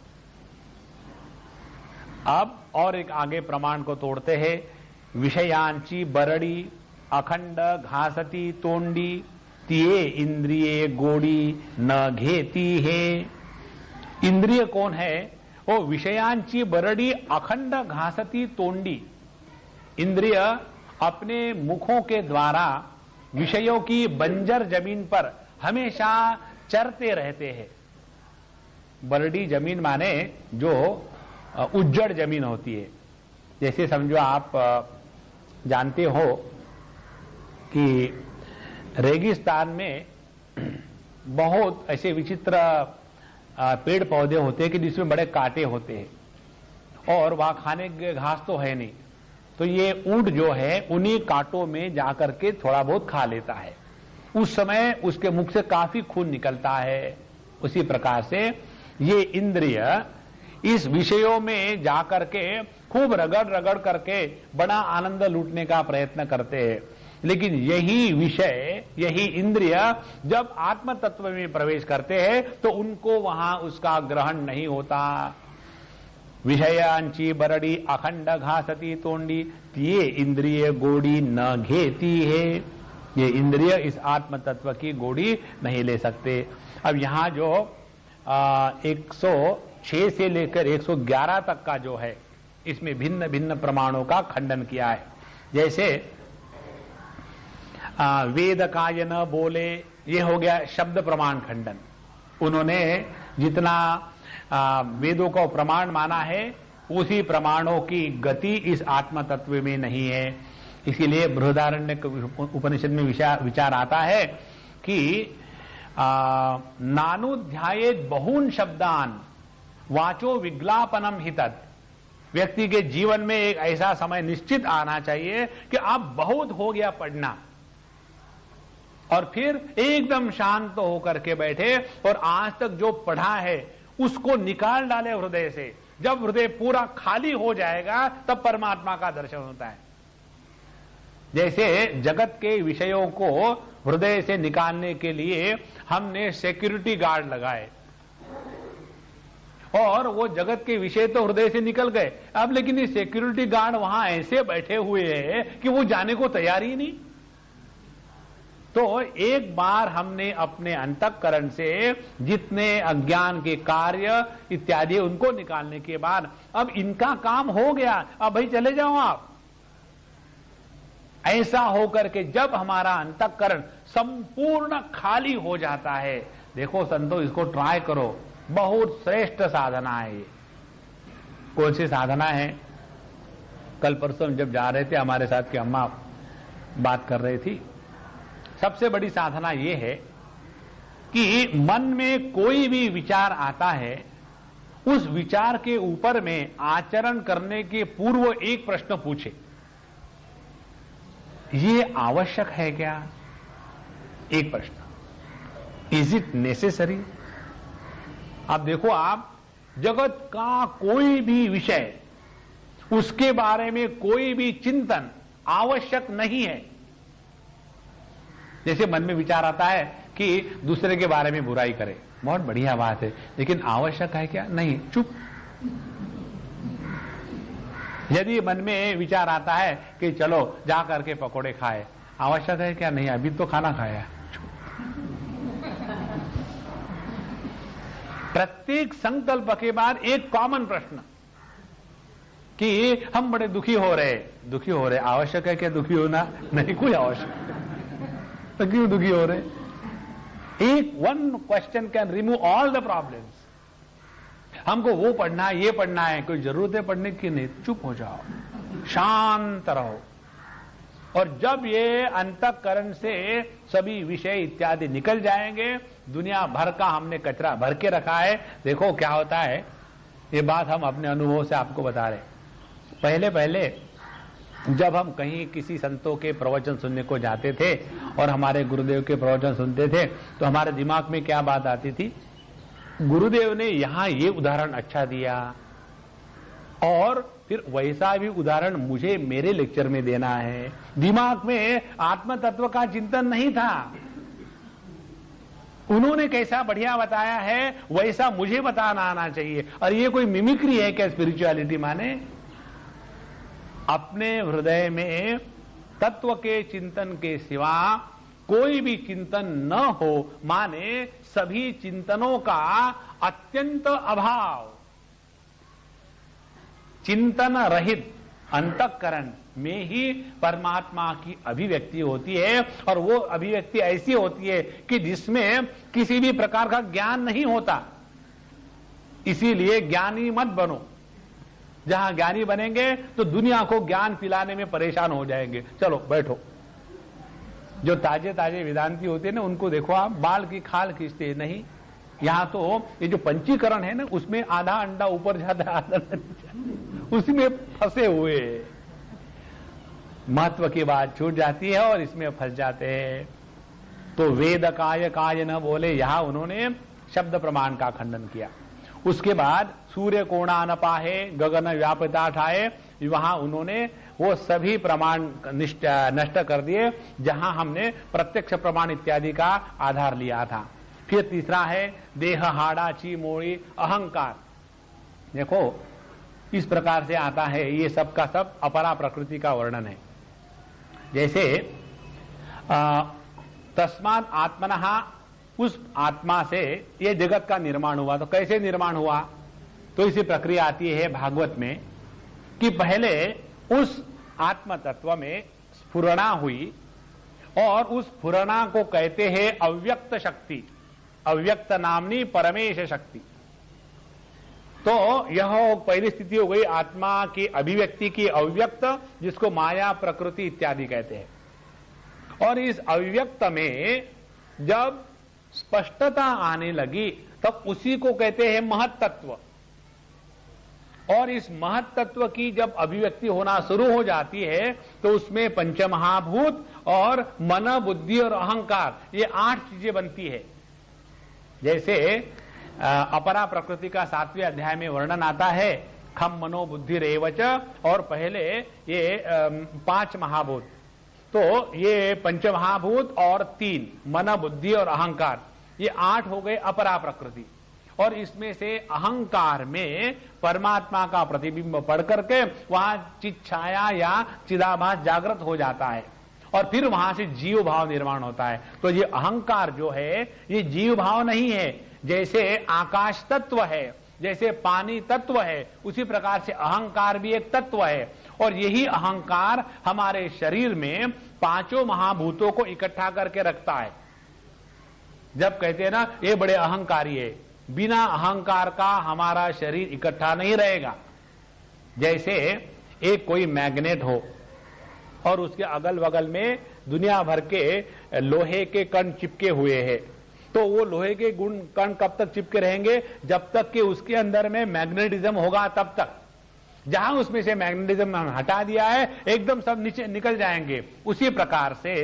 अब और एक आगे प्रमाण को तोड़ते हैं। विषयांची बरड़ी अखंड घासती तोंडी, तिये इंद्रिये गोड़ी न घेती है। इंद्रिय कौन है? वो विषयांची बरड़ी अखंड घासती तोंडी। इंद्रिय अपने मुखों के द्वारा विषयों की बंजर जमीन पर हमेशा चरते रहते हैं। बरड़ी जमीन माने जो उज्जड़ जमीन होती है। जैसे समझो आप जानते हो कि रेगिस्तान में बहुत ऐसे विचित्र पेड़ पौधे होते हैं कि जिसमें बड़े कांटे होते हैं और वहां खाने के घास तो है नहीं, तो ये ऊंट जो है उन्हीं कांटों में जाकर के थोड़ा बहुत खा लेता है। उस समय उसके मुख से काफी खून निकलता है। उसी प्रकार से ये इंद्रिय इस विषयों में जाकर के खूब रगड़ रगड़ करके बड़ा आनंद लूटने का प्रयत्न करते हैं। लेकिन यही विषय, यही इंद्रिय जब आत्म तत्व में प्रवेश करते हैं तो उनको वहां उसका ग्रहण नहीं होता। विषयांची बरड़ी अखंड घासती तोंडी, ये इंद्रिय गोड़ी न घेती है। ये इंद्रिय इस आत्म तत्व की गोड़ी नहीं ले सकते। अब यहां जो 106 से लेकर 111 तक का जो है, इसमें भिन्न भिन्न प्रमाणों का खंडन किया है। जैसे वेद काय न बोले, ये हो गया शब्द प्रमाण खंडन। उन्होंने जितना वेदों को प्रमाण माना है उसी प्रमाणों की गति इस आत्म तत्व में नहीं है। इसीलिए बृहदारण्यक उपनिषद में विचार आता है कि नानुध्यायेत बहून शब्दान वाचो विज्ञापनम हितत। व्यक्ति के जीवन में एक ऐसा समय निश्चित आना चाहिए कि अब बहुत हो गया पढ़ना, और फिर एकदम शांत होकर के बैठे और आज तक जो पढ़ा है उसको निकाल डाले हृदय से। जब हृदय पूरा खाली हो जाएगा तब परमात्मा का दर्शन होता है। जैसे जगत के विषयों को हृदय से निकालने के लिए हमने सिक्योरिटी गार्ड लगाए और वो जगत के विषय तो हृदय से निकल गए, अब लेकिन ये सिक्योरिटी गार्ड वहां ऐसे बैठे हुए हैं कि वो जाने को तैयार ही नहीं। तो एक बार हमने अपने अंतःकरण से जितने अज्ञान के कार्य इत्यादि उनको निकालने के बाद अब इनका काम हो गया, अब भाई चले जाओ आप। ऐसा होकर के जब हमारा अंतःकरण संपूर्ण खाली हो जाता है, देखो संतो इसको ट्राई करो, बहुत श्रेष्ठ साधना है ये। कौन सी साधना है? कल परसों जब जा रहे थे हमारे साथ की अम्मा बात कर रही थी, सबसे बड़ी साधना यह है कि मन में कोई भी विचार आता है, उस विचार के ऊपर में आचरण करने के पूर्व एक प्रश्न पूछे, ये आवश्यक है क्या? एक प्रश्न, इज इट नेसेसरी? अब देखो, आप जगत का कोई भी विषय, उसके बारे में कोई भी चिंतन आवश्यक नहीं है। जैसे मन में विचार आता है कि दूसरे के बारे में बुराई करे, बहुत बढ़िया बात है, लेकिन आवश्यक है क्या? नहीं, चुप। यदि मन में विचार आता है कि चलो जा करके पकोड़े खाए, आवश्यक है क्या? नहीं, अभी तो खाना खाया। प्रत्येक संकल्प के बाद एक कॉमन प्रश्न कि हम बड़े दुखी हो रहे, आवश्यक है क्या दुखी होना? नहीं, कोई आवश्यक तो क्यों दुखी हो रहे? एक one question can remove all the problems. हमको वो पढ़ना है, ये पढ़ना है, कोई जरूरत है पढ़ने की? नहीं, चुप हो जाओ, शांत रहो। और जब ये अंतःकरण से सभी विषय इत्यादि निकल जाएंगे, दुनिया भर का हमने कचरा भर के रखा है। देखो क्या होता है, ये बात हम अपने अनुभव से आपको बता रहे। पहले पहले जब हम कहीं किसी संतों के प्रवचन सुनने को जाते थे और हमारे गुरुदेव के प्रवचन सुनते थे, तो हमारे दिमाग में क्या बात आती थी, गुरुदेव ने यहां ये उदाहरण अच्छा दिया और फिर वैसा भी उदाहरण मुझे मेरे लेक्चर में देना है। दिमाग में आत्म तत्व का चिंतन नहीं था। उन्होंने कैसा बढ़िया बताया है वैसा मुझे बताना आना चाहिए। और ये कोई मिमिक्री है क्या स्पिरिचुअलिटी माने? अपने हृदय में तत्व के चिंतन के सिवा कोई भी चिंतन न हो, माने सभी चिंतनों का अत्यंत अभाव। चिंतन रहित अंतःकरण में ही परमात्मा की अभिव्यक्ति होती है, और वो अभिव्यक्ति ऐसी होती है कि जिसमें किसी भी प्रकार का ज्ञान नहीं होता। इसीलिए ज्ञानी मत बनो। जहां ज्ञानी बनेंगे तो दुनिया को ज्ञान पिलाने में परेशान हो जाएंगे। चलो बैठो। जो ताजे ताजे वेदांती होते हैं ना, उनको देखो आप, बाल की खाल खींचते नहीं। यहां तो ये जो पंचीकरण है ना, उसमें आधा अंडा ऊपर जाता है, आधा उसी में फंसे हुए। महत्व की बात छूट जाती है और इसमें फंस जाते हैं। तो वेद काय काय न बोले, यहां उन्होंने शब्द प्रमाण का खंडन किया। उसके बाद सूर्य कोणा न पाहे गगन व्यापता ठाए, वहां उन्होंने वो सभी प्रमाण नष्ट कर दिए जहां हमने प्रत्यक्ष प्रमाण इत्यादि का आधार लिया था। फिर तीसरा है देह हाड़ा ची मोड़ी अहंकार। देखो इस प्रकार से आता है, ये सब का सब अपरा प्रकृति का वर्णन है। जैसे तस्मात् आत्मनः, उस आत्मा से ये जगत का निर्माण हुआ। तो कैसे निर्माण हुआ? तो इसी प्रक्रिया आती है भागवत में कि पहले उस आत्म तत्व में स्फुरणा हुई, और उस स्फुरणा को कहते हैं अव्यक्त शक्ति, अव्यक्त नामनी परमेश शक्ति। तो यह पहली स्थिति हो गई आत्मा की अभिव्यक्ति की अव्यक्त, जिसको माया प्रकृति इत्यादि कहते हैं। और इस अव्यक्त में जब स्पष्टता आने लगी तब उसी को कहते हैं महत्तत्व। और इस महत्तत्व की जब अभिव्यक्ति होना शुरू हो जाती है तो उसमें पंचमहाभूत और मन, बुद्धि और अहंकार, ये 8 चीजें बनती है। जैसे अपरा प्रकृति का 7वें अध्याय में वर्णन आता है, खम मनो बुद्धि रेवच, और पहले ये 5 महाभूत। तो ये पंचमहाभूत और 3 मन, बुद्धि और अहंकार, ये 8 हो गए अपरा प्रकृति। और इसमें से अहंकार में परमात्मा का प्रतिबिंब पढ़ करके वहां चित छाया या चिदाभास जागृत हो जाता है और फिर वहां से जीव भाव निर्माण होता है। तो ये अहंकार जो है ये जीव भाव नहीं है। जैसे आकाश तत्व है, जैसे पानी तत्व है, उसी प्रकार से अहंकार भी एक तत्व है। और यही अहंकार हमारे शरीर में 5 महाभूतों को इकट्ठा करके रखता है। जब कहते हैं ना ये बड़े अहंकारी है, बिना अहंकार का हमारा शरीर इकट्ठा नहीं रहेगा। जैसे एक कोई मैग्नेट हो और उसके अगल बगल में दुनिया भर के लोहे के कण चिपके हुए हैं, तो वो लोहे के गुण कण कब तक चिपके रहेंगे? जब तक कि उसके अंदर में मैग्नेटिज्म होगा तब तक। जहां उसमें से मैग्नेटिज्म हटा दिया है एकदम सब नीचे निकल जाएंगे। उसी प्रकार से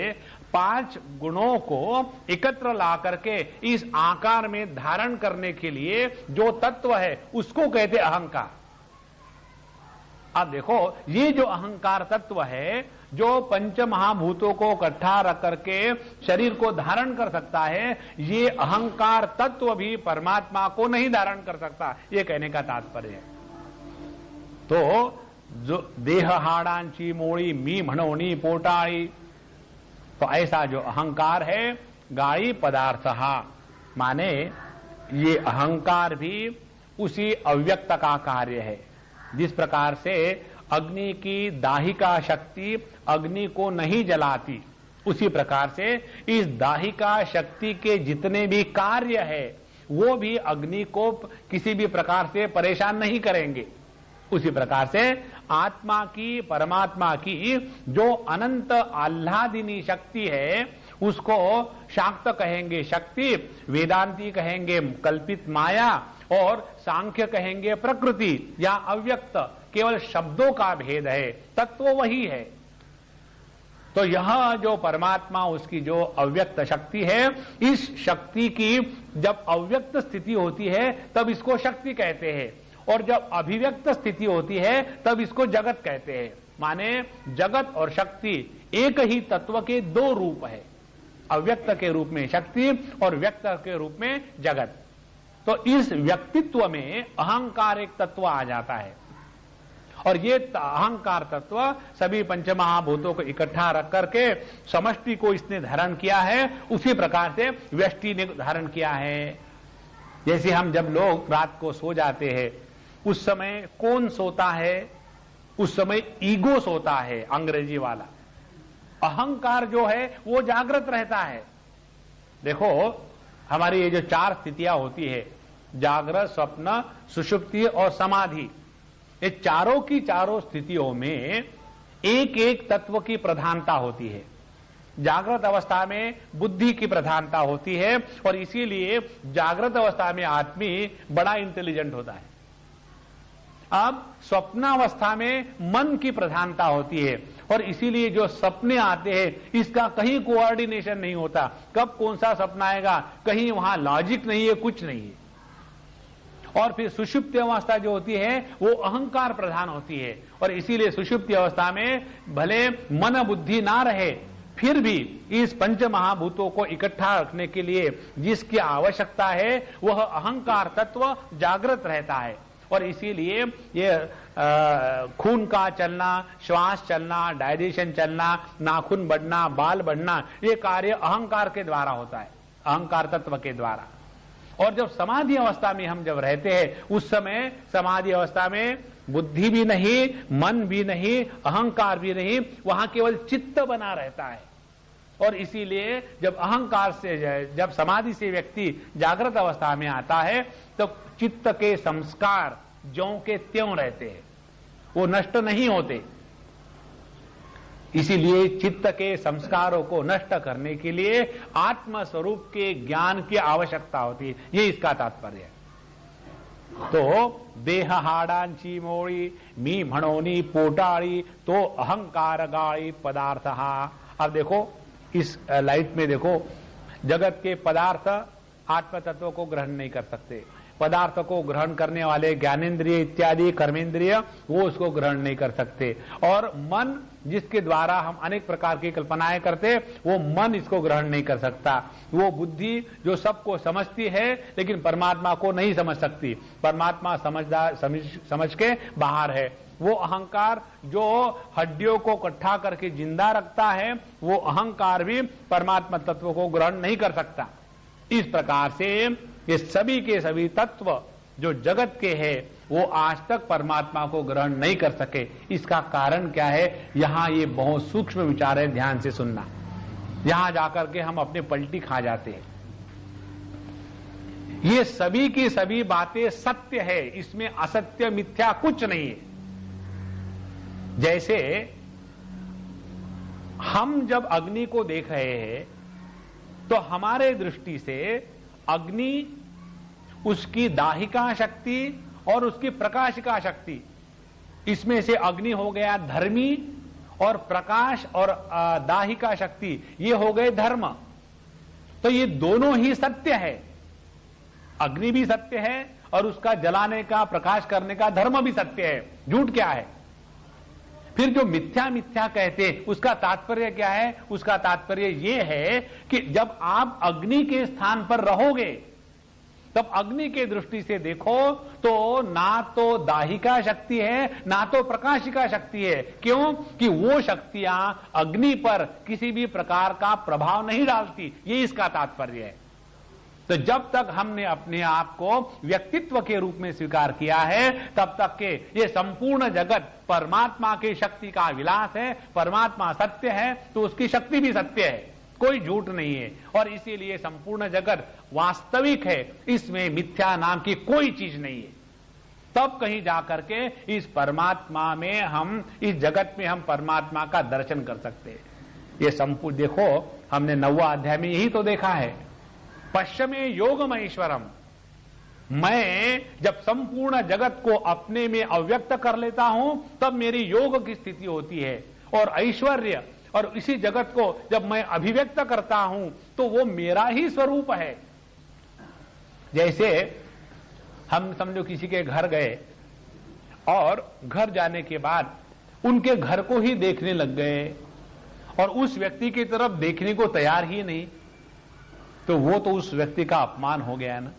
5 गुणों को एकत्र ला करके इस आकार में धारण करने के लिए जो तत्व है उसको कहते अहंकार। अब देखो ये जो अहंकार तत्व है जो 5 महाभूतों को इकट्ठा रख करके शरीर को धारण कर सकता है, ये अहंकार तत्व भी परमात्मा को नहीं धारण कर सकता, ये कहने का तात्पर्य है। तो जो देह हाडांची मोड़ी मी म्हणोनी पोटाड़ी, तो ऐसा जो अहंकार है गाड़ी पदार्थ माने ये अहंकार भी उसी अव्यक्त का कार्य है। जिस प्रकार से अग्नि की दाहिका शक्ति अग्नि को नहीं जलाती, उसी प्रकार से इस दाहिका शक्ति के जितने भी कार्य है वो भी अग्नि को किसी भी प्रकार से परेशान नहीं करेंगे। उसी प्रकार से आत्मा की, परमात्मा की जो अनंत आह्लादिनी शक्ति है उसको शाक्त कहेंगे शक्ति, वेदांती कहेंगे कल्पित माया और सांख्य कहेंगे प्रकृति या अव्यक्त। केवल शब्दों का भेद है, तत्व वही है। तो यह जो परमात्मा उसकी जो अव्यक्त शक्ति है, इस शक्ति की जब अव्यक्त स्थिति होती है तब इसको शक्ति कहते हैं, और जब अभिव्यक्त स्थिति होती है तब इसको जगत कहते हैं। माने जगत और शक्ति एक ही तत्व के 2 रूप है, अव्यक्त के रूप में शक्ति और व्यक्त के रूप में जगत। तो इस व्यक्तित्व में अहंकार एक तत्व आ जाता है, और ये अहंकार तत्व सभी पंचमहाभूतों को इकट्ठा रख करके समष्टि को इसने धारण किया है। उसी प्रकार से व्यष्टि ने धारण किया है। जैसे हम जब लोग रात को सो जाते हैं उस समय कौन सोता है? उस समय ईगो सोता है, अंग्रेजी वाला। अहंकार जो है वो जागृत रहता है। देखो हमारी ये जो 4 स्थितियां होती है, जागृत, स्वप्न, सुषुप्ति और समाधि, ये चारों की चारों स्थितियों में एक एक तत्व की प्रधानता होती है। जागृत अवस्था में बुद्धि की प्रधानता होती है और इसीलिए जागृत अवस्था में आदमी बड़ा इंटेलिजेंट होता है। अब स्वप्नावस्था में मन की प्रधानता होती है और इसीलिए जो सपने आते हैं इसका कहीं कोऑर्डिनेशन नहीं होता, कब कौन सा सपना आएगा, कहीं वहां लॉजिक नहीं है, कुछ नहीं है। और फिर सुषुप्ति अवस्था जो होती है वो अहंकार प्रधान होती है, और इसीलिए सुषुप्ति अवस्था में भले मन बुद्धि ना रहे फिर भी इस 5 महाभूतों को इकट्ठा रखने के लिए जिसकी आवश्यकता है वह अहंकार तत्व जागृत रहता है। और इसीलिए ये खून का चलना, श्वास चलना, डाइजेशन चलना, नाखून बढ़ना, बाल बढ़ना, ये कार्य अहंकार के द्वारा होता है, अहंकार तत्व के द्वारा। और जब समाधि अवस्था में हम जब रहते हैं उस समय समाधि अवस्था में बुद्धि भी नहीं, मन भी नहीं, अहंकार भी नहीं, वहां केवल चित्त बना रहता है। और इसीलिए जब अहंकार से, जब समाधि से व्यक्ति जागृत अवस्था में आता है तो चित्त के संस्कार ज्यों के त्यों रहते हैं, वो नष्ट नहीं होते। इसीलिए चित्त के संस्कारों को नष्ट करने के लिए आत्म स्वरूप के ज्ञान की आवश्यकता होती है, ये इसका तात्पर्य है। तो देह हाडांची मोड़ी मी म्हणोनी पोटाड़ी तो अहंकार गाड़ी पदार्थ। अब देखो इस लाइट में देखो, जगत के पदार्थ आत्म तत्व को ग्रहण नहीं कर सकते, पदार्थ को ग्रहण करने वाले ज्ञानेंद्रिय इत्यादि कर्मेंद्रिय वो उसको ग्रहण नहीं कर सकते, और मन जिसके द्वारा हम अनेक प्रकार की कल्पनाएं करते वो मन इसको ग्रहण नहीं कर सकता। वो बुद्धि जो सबको समझती है लेकिन परमात्मा को नहीं समझ सकती, परमात्मा समझ के बाहर है। वो अहंकार जो हड्डियों को इकट्ठा करके जिंदा रखता है, वो अहंकार भी परमात्मा तत्व को ग्रहण नहीं कर सकता। इस प्रकार से ये सभी के सभी तत्व जो जगत के हैं वो आज तक परमात्मा को ग्रहण नहीं कर सके। इसका कारण क्या है? यहां ये बहुत सूक्ष्म विचार है, ध्यान से सुनना। यहां जाकर के हम अपने पलटी खा जाते हैं। ये सभी की सभी बातें सत्य है, इसमें असत्य मिथ्या कुछ नहीं है। जैसे हम जब अग्नि को देख रहे हैं तो हमारे दृष्टि से अग्नि, उसकी दाहिका शक्ति और उसकी प्रकाशिका शक्ति, इसमें से अग्नि हो गया धर्मी और प्रकाश और दाहिका शक्ति ये हो गए धर्म। तो ये दोनों ही सत्य है, अग्नि भी सत्य है और उसका जलाने का प्रकाश करने का धर्म भी सत्य है। झूठ क्या है? फिर जो मिथ्या मिथ्या कहते हैं उसका तात्पर्य क्या है? उसका तात्पर्य यह है कि जब आप अग्नि के स्थान पर रहोगे तब अग्नि के दृष्टि से देखो तो ना तो दाहिका शक्ति है ना तो प्रकाशिका शक्ति है। क्यों? कि वो शक्तियां अग्नि पर किसी भी प्रकार का प्रभाव नहीं डालती, ये इसका तात्पर्य है। तो जब तक हमने अपने आप को व्यक्तित्व के रूप में स्वीकार किया है तब तक के ये संपूर्ण जगत परमात्मा की शक्ति का विलास है। परमात्मा सत्य है तो उसकी शक्ति भी सत्य है, कोई झूठ नहीं है। और इसीलिए संपूर्ण जगत वास्तविक है, इसमें मिथ्या नाम की कोई चीज नहीं है। तब कहीं जाकर के इस परमात्मा में हम, इस जगत में हम परमात्मा का दर्शन कर सकते हैं। ये संपूर्ण देखो, हमने 9वां अध्याय में यही तो देखा है, पश्चिमे योगम ईश्वरम। मैं जब संपूर्ण जगत को अपने में अव्यक्त कर लेता हूं तब मेरी योग की स्थिति होती है, और ऐश्वर्य और इसी जगत को जब मैं अभिव्यक्त करता हूं तो वो मेरा ही स्वरूप है। जैसे हम समझो किसी के घर गए और घर जाने के बाद उनके घर को ही देखने लग गए और उस व्यक्ति की तरफ देखने को तैयार ही नहीं, तो वो तो उस व्यक्ति का अपमान हो गया ना।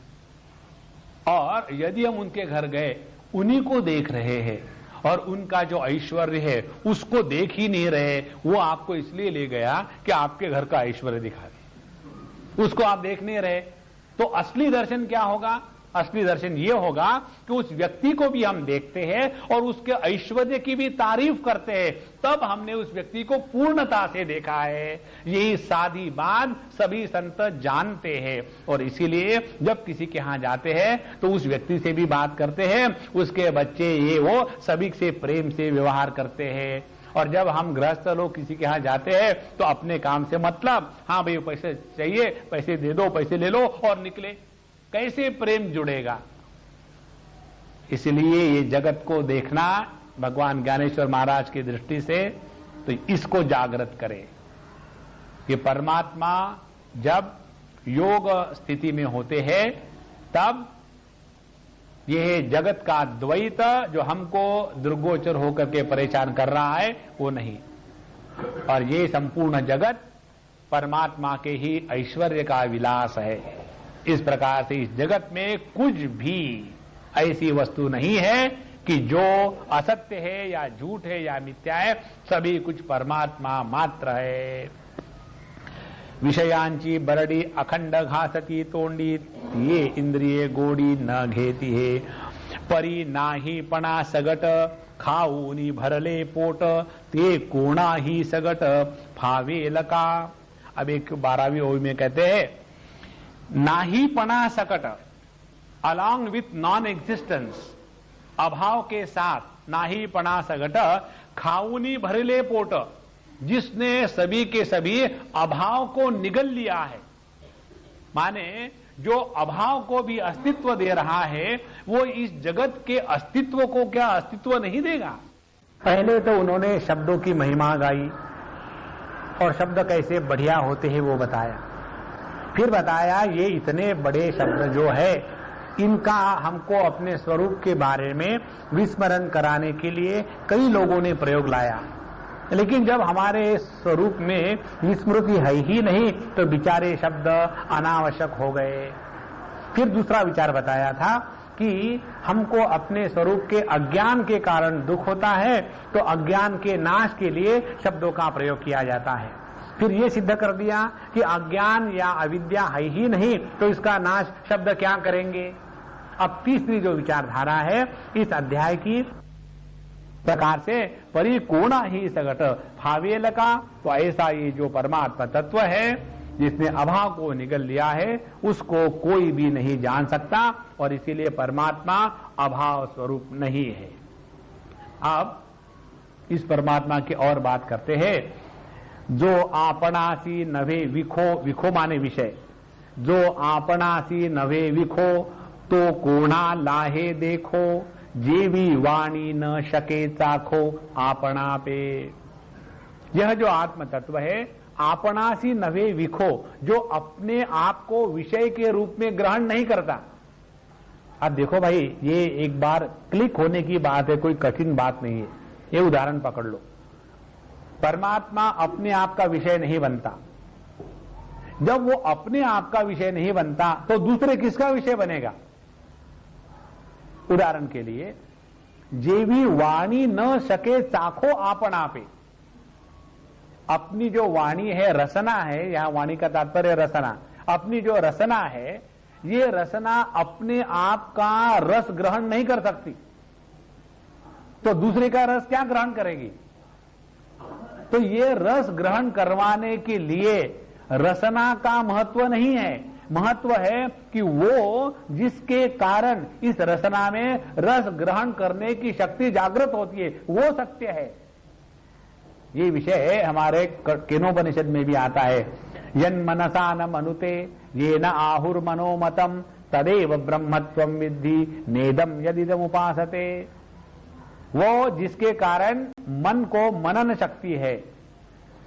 और यदि हम उनके घर गए, उन्हीं को देख रहे हैं और उनका जो ऐश्वर्य है उसको देख ही नहीं रहे, वो आपको इसलिए ले गया कि आपके घर का ऐश्वर्य दिखा दे, उसको आप देख नहीं रहे, तो असली दर्शन क्या होगा? असली दर्शन ये होगा कि उस व्यक्ति को भी हम देखते हैं और उसके ऐश्वर्य की भी तारीफ करते हैं, तब हमने उस व्यक्ति को पूर्णता से देखा है। यही सादी बात सभी संत जानते हैं, और इसीलिए जब किसी के यहां जाते हैं तो उस व्यक्ति से भी बात करते हैं, उसके बच्चे ये वो सभी से प्रेम से व्यवहार करते हैं। और जब हम गृहस्थ लोग किसी के यहां जाते हैं तो अपने काम से मतलब, हाँ भाई पैसे चाहिए, पैसे दे दो, पैसे ले लो और निकले, कैसे प्रेम जुड़ेगा? इसलिए ये जगत को देखना भगवान ज्ञानेश्वर महाराज की दृष्टि से तो इसको जागृत करे कि परमात्मा जब योग स्थिति में होते हैं तब ये जगत का द्वैत जो हमको दृग्गोचर होकर के परेशान कर रहा है वो नहीं, और ये संपूर्ण जगत परमात्मा के ही ऐश्वर्य का विलास है। इस प्रकार से इस जगत में कुछ भी ऐसी वस्तु नहीं है कि जो असत्य है या झूठ है या मिथ्या है, सभी कुछ परमात्मा मात्र है। विषयांची बरडी अखंड घासती तोंडी, ये इंद्रिय गोडी न घेती है, परी नाही पणा सगट, खाऊनी भरले पोट, ते कोणा ही सगट फावे लका। अब एक 12वीं ओवी में कहते हैं, नाहीपणा सकट, अलॉन्ग विथ नॉन एग्जिस्टेंस, अभाव के साथ नाहीपणा सकट, खाऊनी भरले पोट, जिसने सभी के सभी अभाव को निगल लिया है। माने जो अभाव को भी अस्तित्व दे रहा है वो इस जगत के अस्तित्व को क्या अस्तित्व नहीं देगा? पहले तो उन्होंने शब्दों की महिमा गाई और शब्द कैसे बढ़िया होते हैं वो बताया। फिर बताया ये इतने बड़े शब्द जो है इनका हमको अपने स्वरूप के बारे में विस्मरण कराने के लिए कई लोगों ने प्रयोग लाया, लेकिन जब हमारे स्वरूप में विस्मृति है ही नहीं तो विचारे शब्द अनावश्यक हो गए। फिर दूसरा विचार बताया था कि हमको अपने स्वरूप के अज्ञान के कारण दुख होता है, तो अज्ञान के नाश के लिए शब्दों का प्रयोग किया जाता है। फिर ये सिद्ध कर दिया कि अज्ञान या अविद्या है ही नहीं तो इसका नाश शब्द क्या करेंगे। अब तीसरी जो विचारधारा है इस अध्याय की प्रकार से परिपूर्ण ही सगट भावेल का, तो ऐसा ये जो परमात्मा तत्व है जिसने अभाव को निगल लिया है उसको कोई भी नहीं जान सकता और इसीलिए परमात्मा अभाव स्वरूप नहीं है। अब इस परमात्मा की और बात करते हैं। जो आपणासी नभे विखो, विखो माने विषय, जो आपणासी नभे विखो तो कोणा लाहे देखो, जेवी वाणी न शके चाखो आपणा पे। यह जो आत्म तत्व है आपणासी नवे विखो, जो अपने आप को विषय के रूप में ग्रहण नहीं करता। अब देखो भाई, ये एक बार क्लिक होने की बात है, कोई कठिन बात नहीं है। ये उदाहरण पकड़ लो, परमात्मा अपने आप का विषय नहीं बनता। जब वो अपने आप का विषय नहीं बनता तो दूसरे किसका विषय बनेगा। उदाहरण के लिए, जेवी वाणी न सके चाखो आपणा पे, अपनी जो वाणी है, रसना है, यहां वाणी का तात्पर्य रसना, अपनी जो रसना है ये रसना अपने आप का रस ग्रहण नहीं कर सकती, तो दूसरे का रस क्या ग्रहण करेगी। तो ये रस ग्रहण करवाने के लिए रसना का महत्व नहीं है, महत्व है कि वो जिसके कारण इस रसना में रस ग्रहण करने की शक्ति जागृत होती है वो सत्य है। ये विषय हमारे केनोपनिषद में भी आता है। यन मनसा न मनुते ये न आहुर मनोमतम तदेव ब्रह्मत्वम विद्धि नेदम यदिदम उपासते। वो जिसके कारण मन को मनन शक्ति है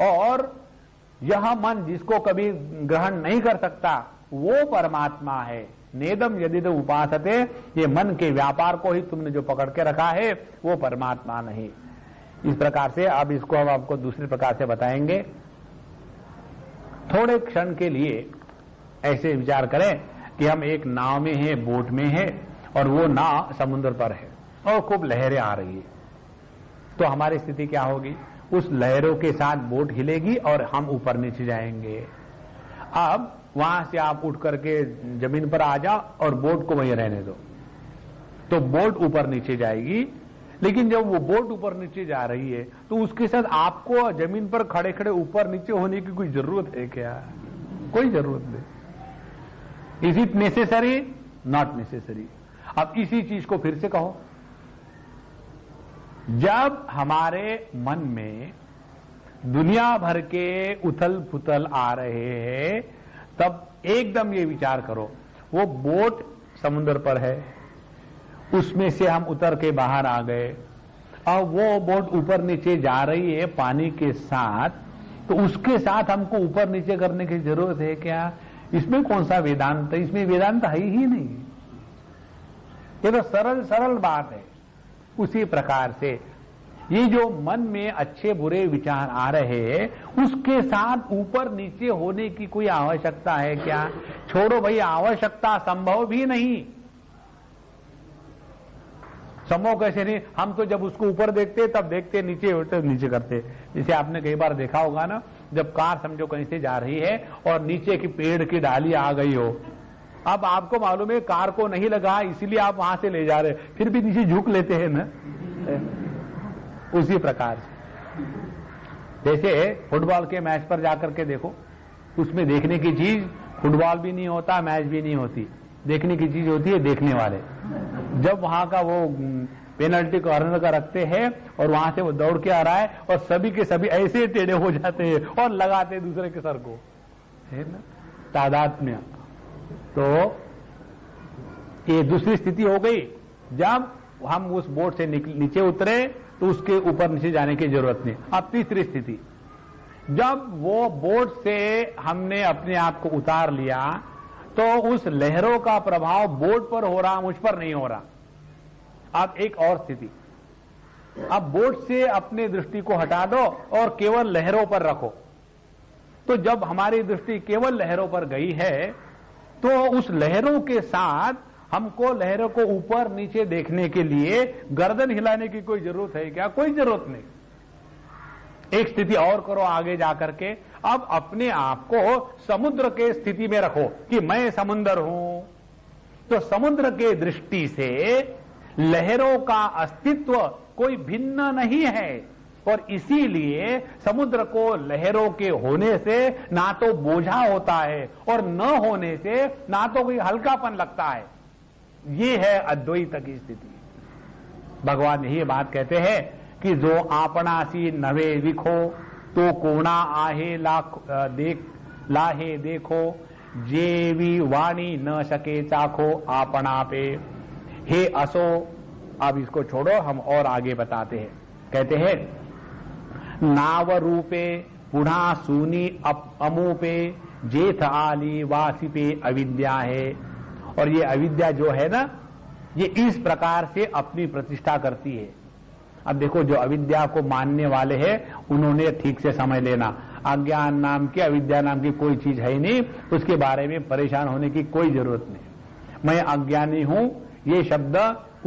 और यह मन जिसको कभी ग्रहण नहीं कर सकता वो परमात्मा है। नेदम यदिदम उपासते, ये मन के व्यापार को ही तुमने जो पकड़ के रखा है वो परमात्मा नहीं। इस प्रकार से अब इसको हम आपको दूसरे प्रकार से बताएंगे। थोड़े क्षण के लिए ऐसे विचार करें कि हम एक नाव में हैं, बोट में हैं और वो नाव समुद्र पर है और खूब लहरें आ रही है, तो हमारी स्थिति क्या होगी। उस लहरों के साथ बोट हिलेगी और हम ऊपर नीचे जाएंगे। अब वहां से आप उठ करके जमीन पर आ जाओ और बोट को वहीं रहने दो, तो बोट ऊपर नीचे जाएगी। लेकिन जब वो बोट ऊपर नीचे जा रही है तो उसके साथ आपको जमीन पर खड़े खड़े ऊपर नीचे होने की कोई जरूरत है क्या। कोई जरूरत नहीं। Is it necessary, not necessary. अब इसी चीज को फिर से कहो, जब हमारे मन में दुनिया भर के उथल पुथल आ रहे हैं तब एकदम ये विचार करो, वो बोट समुद्र पर है, उसमें से हम उतर के बाहर आ गए, अब वो बोट ऊपर नीचे जा रही है पानी के साथ, तो उसके साथ हमको ऊपर नीचे करने की जरूरत है क्या। इसमें कौन सा वेदांत है, इसमें वेदांत है ही नहीं। ये तो सरल सरल बात है। उसी प्रकार से ये जो मन में अच्छे बुरे विचार आ रहे हैं उसके साथ ऊपर नीचे होने की कोई आवश्यकता है क्या। छोड़ो भाई, आवश्यकता संभव भी नहीं। संभव कैसे नहीं, हम तो जब उसको ऊपर देखते तब देखते, नीचे होते नीचे करते। जैसे आपने कई बार देखा होगा ना, जब कार समझो कहीं से जा रही है और नीचे की पेड़ की डाली आ गई हो, अब आपको मालूम है कार को नहीं लगा इसलिए आप वहां से ले जा रहे, फिर भी नीचे झुक लेते हैं ना। उसी प्रकार से जैसे फुटबॉल के मैच पर जाकर के देखो, उसमें देखने की चीज फुटबॉल भी नहीं होता, मैच भी नहीं होती, देखने की चीज होती है देखने वाले। जब वहां का वो पेनल्टी कॉर्नर का रखते हैं और वहां से वो दौड़ के आ रहा है और सभी के सभी ऐसे टेढ़े हो जाते हैं और लगाते दूसरे के सर को, है ना, तादात्म्य। तो ये दूसरी स्थिति हो गई। जब हम उस बोट से नीचे उतरे तो उसके ऊपर नीचे जाने की जरूरत नहीं। अब तीसरी स्थिति, जब वो बोट से हमने अपने आप को उतार लिया तो उस लहरों का प्रभाव बोट पर हो रहा, मुझ पर नहीं हो रहा। अब एक और स्थिति, अब बोट से अपनी दृष्टि को हटा दो और केवल लहरों पर रखो। तो जब हमारी दृष्टि केवल लहरों पर गई है तो उस लहरों के साथ हमको लहरों को ऊपर नीचे देखने के लिए गर्दन हिलाने की कोई जरूरत है क्या? कोई जरूरत नहीं। एक स्थिति और करो आगे जाकर के, अब अपने आप को समुद्र के स्थिति में रखो कि मैं समुद्र हूं। तो समुद्र के दृष्टि से लहरों का अस्तित्व कोई भिन्न नहीं है और इसीलिए समुद्र को लहरों के होने से ना तो बोझा होता है और न होने से ना तो कोई हल्कापन लगता है। ये है अद्वैत की स्थिति। भगवान यही बात कहते हैं कि जो आपणासी नवे विखो तो कोणा आहे लाहे देखो, जेवी वाणी न सके चाखो आपना पे। हे असो, अब इसको छोड़ो, हम और आगे बताते हैं। कहते हैं नाव रूपे पुनः सूनी अमूपे जेठ आली वासी पे अविद्या है। और ये अविद्या जो है ना, ये इस प्रकार से अपनी प्रतिष्ठा करती है। अब देखो, जो अविद्या को मानने वाले हैं उन्होंने ठीक से समझ लेना, अज्ञान नाम की, अविद्या नाम की कोई चीज है ही नहीं, उसके बारे में परेशान होने की कोई जरूरत नहीं। मैं अज्ञानी हूं, ये शब्द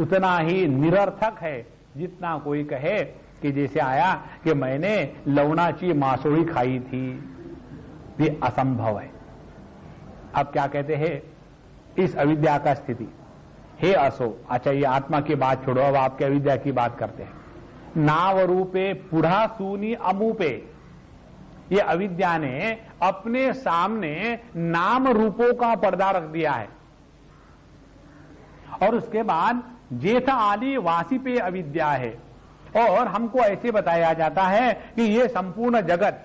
उतना ही निरर्थक है जितना कोई कहे कि जैसे आया कि मैंने लवणाची मासोड़ी खाई थी। ये असंभव है। अब क्या कहते हैं इस अविद्या का स्थिति? हे असो, अच्छा ये आत्मा की बात छोड़ो, अब आपके अविद्या की बात करते हैं। नाव रूपे पुढ़ा सूनी अमूपे, ये अविद्या ने अपने सामने नाम रूपों का पर्दा रख दिया है। और उसके बाद जेठ आली वासी पे अविद्या है। और हमको ऐसे बताया जाता है कि ये संपूर्ण जगत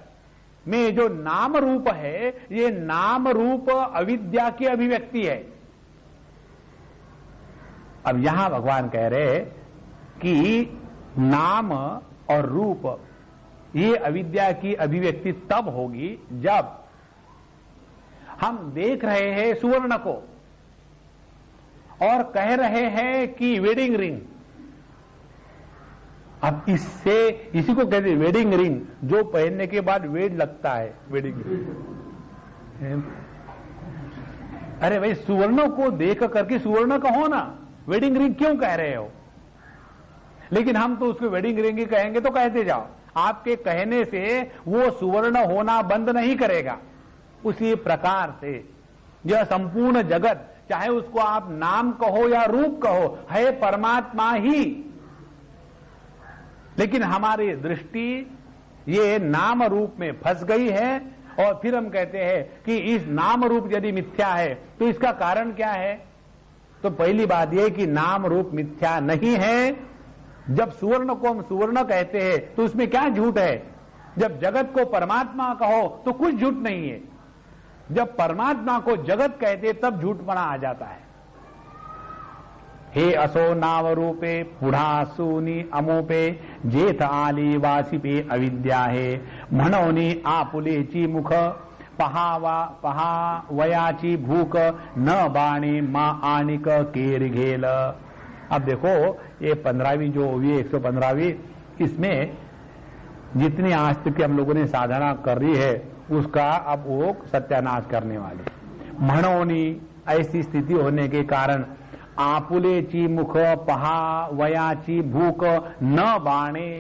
में जो नाम रूप है, ये नाम रूप अविद्या की अभिव्यक्ति है। अब यहां भगवान कह रहे कि नाम और रूप ये अविद्या की अभिव्यक्ति तब होगी जब हम देख रहे हैं सुवर्ण को और कह रहे हैं कि वेडिंग रिंग। अब इससे इसी को कहते हैं वेडिंग रिंग, जो पहनने के बाद वेड लगता है, वेडिंग रिंग। अरे भाई, सुवर्ण को देख करके सुवर्ण कहो ना, वेडिंग रिंग क्यों कह रहे हो? लेकिन हम तो उसको वेडिंग रिंग ही कहेंगे तो कहते जाओ। आपके कहने से वो सुवर्ण होना बंद नहीं करेगा। उसी प्रकार से यह संपूर्ण जगत, चाहे उसको आप नाम कहो या रूप कहो, है परमात्मा ही। लेकिन हमारी दृष्टि ये नाम रूप में फंस गई है और फिर हम कहते हैं कि इस नाम रूप यदि मिथ्या है तो इसका कारण क्या है? तो पहली बात यह कि नाम रूप मिथ्या नहीं है। जब सुवर्ण को हम सुवर्ण कहते हैं तो उसमें क्या झूठ है? जब जगत को परमात्मा कहो तो कुछ झूठ नहीं है। जब परमात्मा को जगत कहते तब झूठपना आ जाता है। हे असो नाव रूपे पुढ़ा सूनी अमोपे जेठ आली वासी पे अविद्या है। म्हणोनी आपुलेची मुख पहावयाची भूक न बाणी मा आनिक केर घेल। अब देखो, ये 15वीं जो हुई 115वीं, इसमें जितनी आज तक हम लोगों ने साधना कर रही है उसका अब वो सत्यानाश करने वाले। म्हणोनी, ऐसी स्थिति होने के कारण, आपुलेची मुख पहावयाची भूक न बाणे,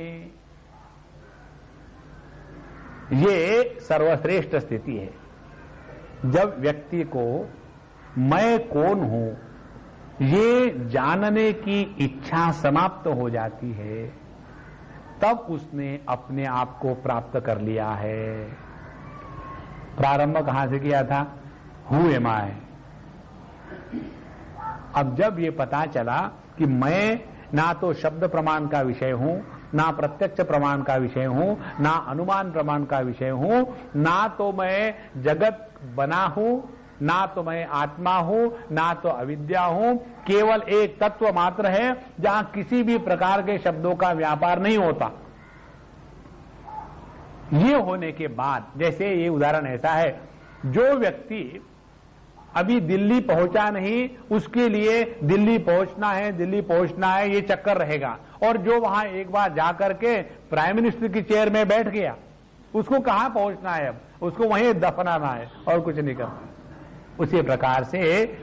ये सर्वश्रेष्ठ स्थिति है। जब व्यक्ति को मैं कौन हूं ये जानने की इच्छा समाप्त हो जाती है, तब उसने अपने आप को प्राप्त कर लिया है। प्रारंभ कहां से किया था? हु एम आई। अब जब ये पता चला कि मैं ना तो शब्द प्रमाण का विषय हूं, ना प्रत्यक्ष प्रमाण का विषय हूं, ना अनुमान प्रमाण का विषय हूं, ना तो मैं जगत बना हूं, ना तो मैं आत्मा हूं, ना तो अविद्या हूं, केवल एक तत्व मात्र है जहां किसी भी प्रकार के शब्दों का व्यापार नहीं होता। ये होने के बाद, जैसे ये उदाहरण ऐसा है, जो व्यक्ति अभी दिल्ली पहुंचा नहीं, उसके लिए दिल्ली पहुंचना है, ये चक्कर रहेगा। और जो वहां एक बार जाकर के प्राइम मिनिस्टर की चेयर में बैठ गया, उसको कहां पहुंचना है, अब उसको वहीं दफनाना है और कुछ नहीं करना। उसी प्रकार से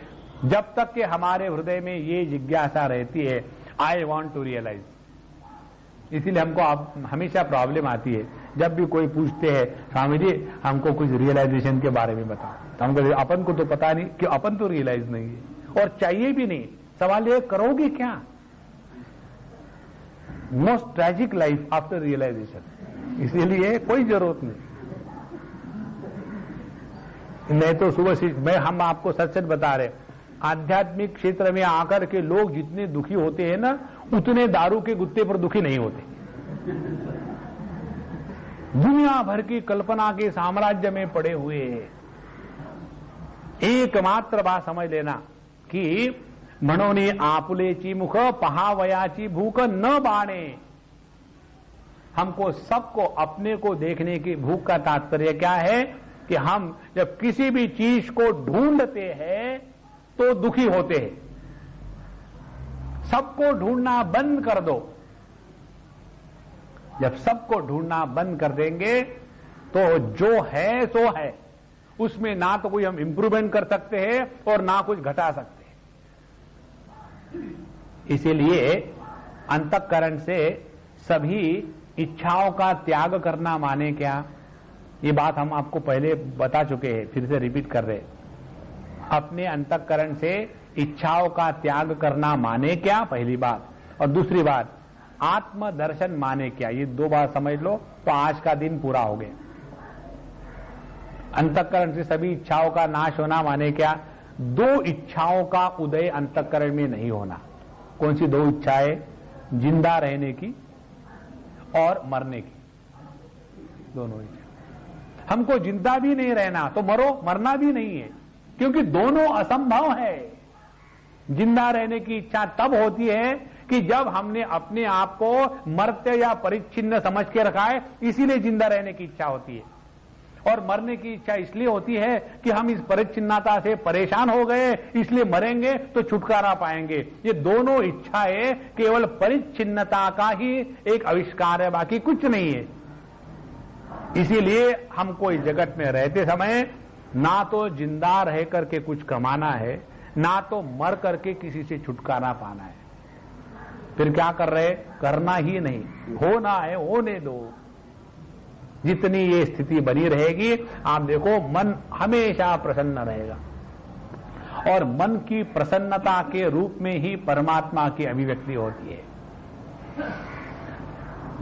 जब तक कि हमारे हृदय में ये जिज्ञासा रहती है, आई वॉन्ट टू रियलाइज, इसीलिए हमको आप हमेशा प्रॉब्लम आती है जब भी कोई पूछते हैं स्वामी जी हमको कुछ रियलाइजेशन के बारे में बताओ, तो हम कहते अपन को तो पता नहीं कि अपन तो रियलाइज नहीं है और चाहिए भी नहीं। सवाल ये करोगे क्या? Most tragic life after realisation, इसीलिए कोई जरूरत नहीं तो सुबह हम आपको सच सच बता रहे, आध्यात्मिक क्षेत्र में आकर के लोग जितने दुखी होते हैं ना, उतने दारू के गुत्ते पर दुखी नहीं होते। दुनिया भर की कल्पना के साम्राज्य में पड़े हुए एकमात्र बात समझ लेना कि म्हणोनी आपुलेची मुख पहावयाची भूख न बाणे। हमको सबको अपने को देखने की भूख का तात्पर्य क्या है कि हम जब किसी भी चीज को ढूंढते हैं तो दुखी होते हैं। सबको ढूंढना बंद कर दो। जब सबको ढूंढना बंद कर देंगे तो जो है सो है, उसमें ना तो कोई हम इंप्रूवमेंट कर सकते हैं और ना कुछ घटा सकते हैं। इसीलिए अंतःकरण से सभी इच्छाओं का त्याग करना माने क्या, ये बात हम आपको पहले बता चुके हैं, फिर से रिपीट कर रहे। अपने अंतःकरण से इच्छाओं का त्याग करना माने क्या, पहली बात। और दूसरी बात, आत्मदर्शन माने क्या। ये दो बात समझ लो तो आज का दिन पूरा हो गया। अंतःकरण से सभी इच्छाओं का नाश होना माने क्या, दो इच्छाओं का उदय अंतःकरण में नहीं होना। कौन सी दो इच्छाएं? जिंदा रहने की और मरने की, दोनों इच्छा। हमको जिंदा भी नहीं रहना तो मरो, मरना भी नहीं है, क्योंकि दोनों असंभव है। जिंदा रहने की इच्छा तब होती है कि जब हमने अपने आप को मर्त्य या परिच्छिन्न समझ के रखा है, इसीलिए जिंदा रहने की इच्छा होती है। और मरने की इच्छा इसलिए होती है कि हम इस परिच्छिन्नता से परेशान हो गए, इसलिए मरेंगे तो छुटकारा पाएंगे। ये दोनों इच्छाएं केवल परिच्छिन्नता का ही एक आविष्कार है, बाकी कुछ नहीं है। इसीलिए हमको इस जगत में रहते समय ना तो जिंदा रह करके कुछ कमाना है, ना तो मर करके किसी से छुटकारा पाना है। फिर क्या कर रहे? करना ही नहीं, होना है होने दो। जितनी ये स्थिति बनी रहेगी, आप देखो मन हमेशा प्रसन्न रहेगा और मन की प्रसन्नता के रूप में ही परमात्मा की अभिव्यक्ति होती है।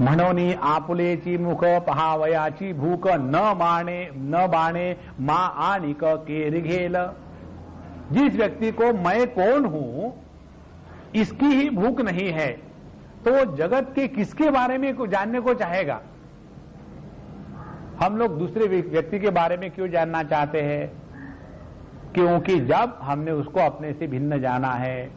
म्हणोनी आपुलेची मुख पहावयाची भूक न बाणे मा आनिक के रिघेल। जिस व्यक्ति को मैं कौन हूं इसकी ही भूख नहीं है, तो जगत के किसके बारे में जानने को चाहेगा? हम लोग दूसरे व्यक्ति के बारे में क्यों जानना चाहते हैं? क्योंकि जब हमने उसको अपने से भिन्न जाना है,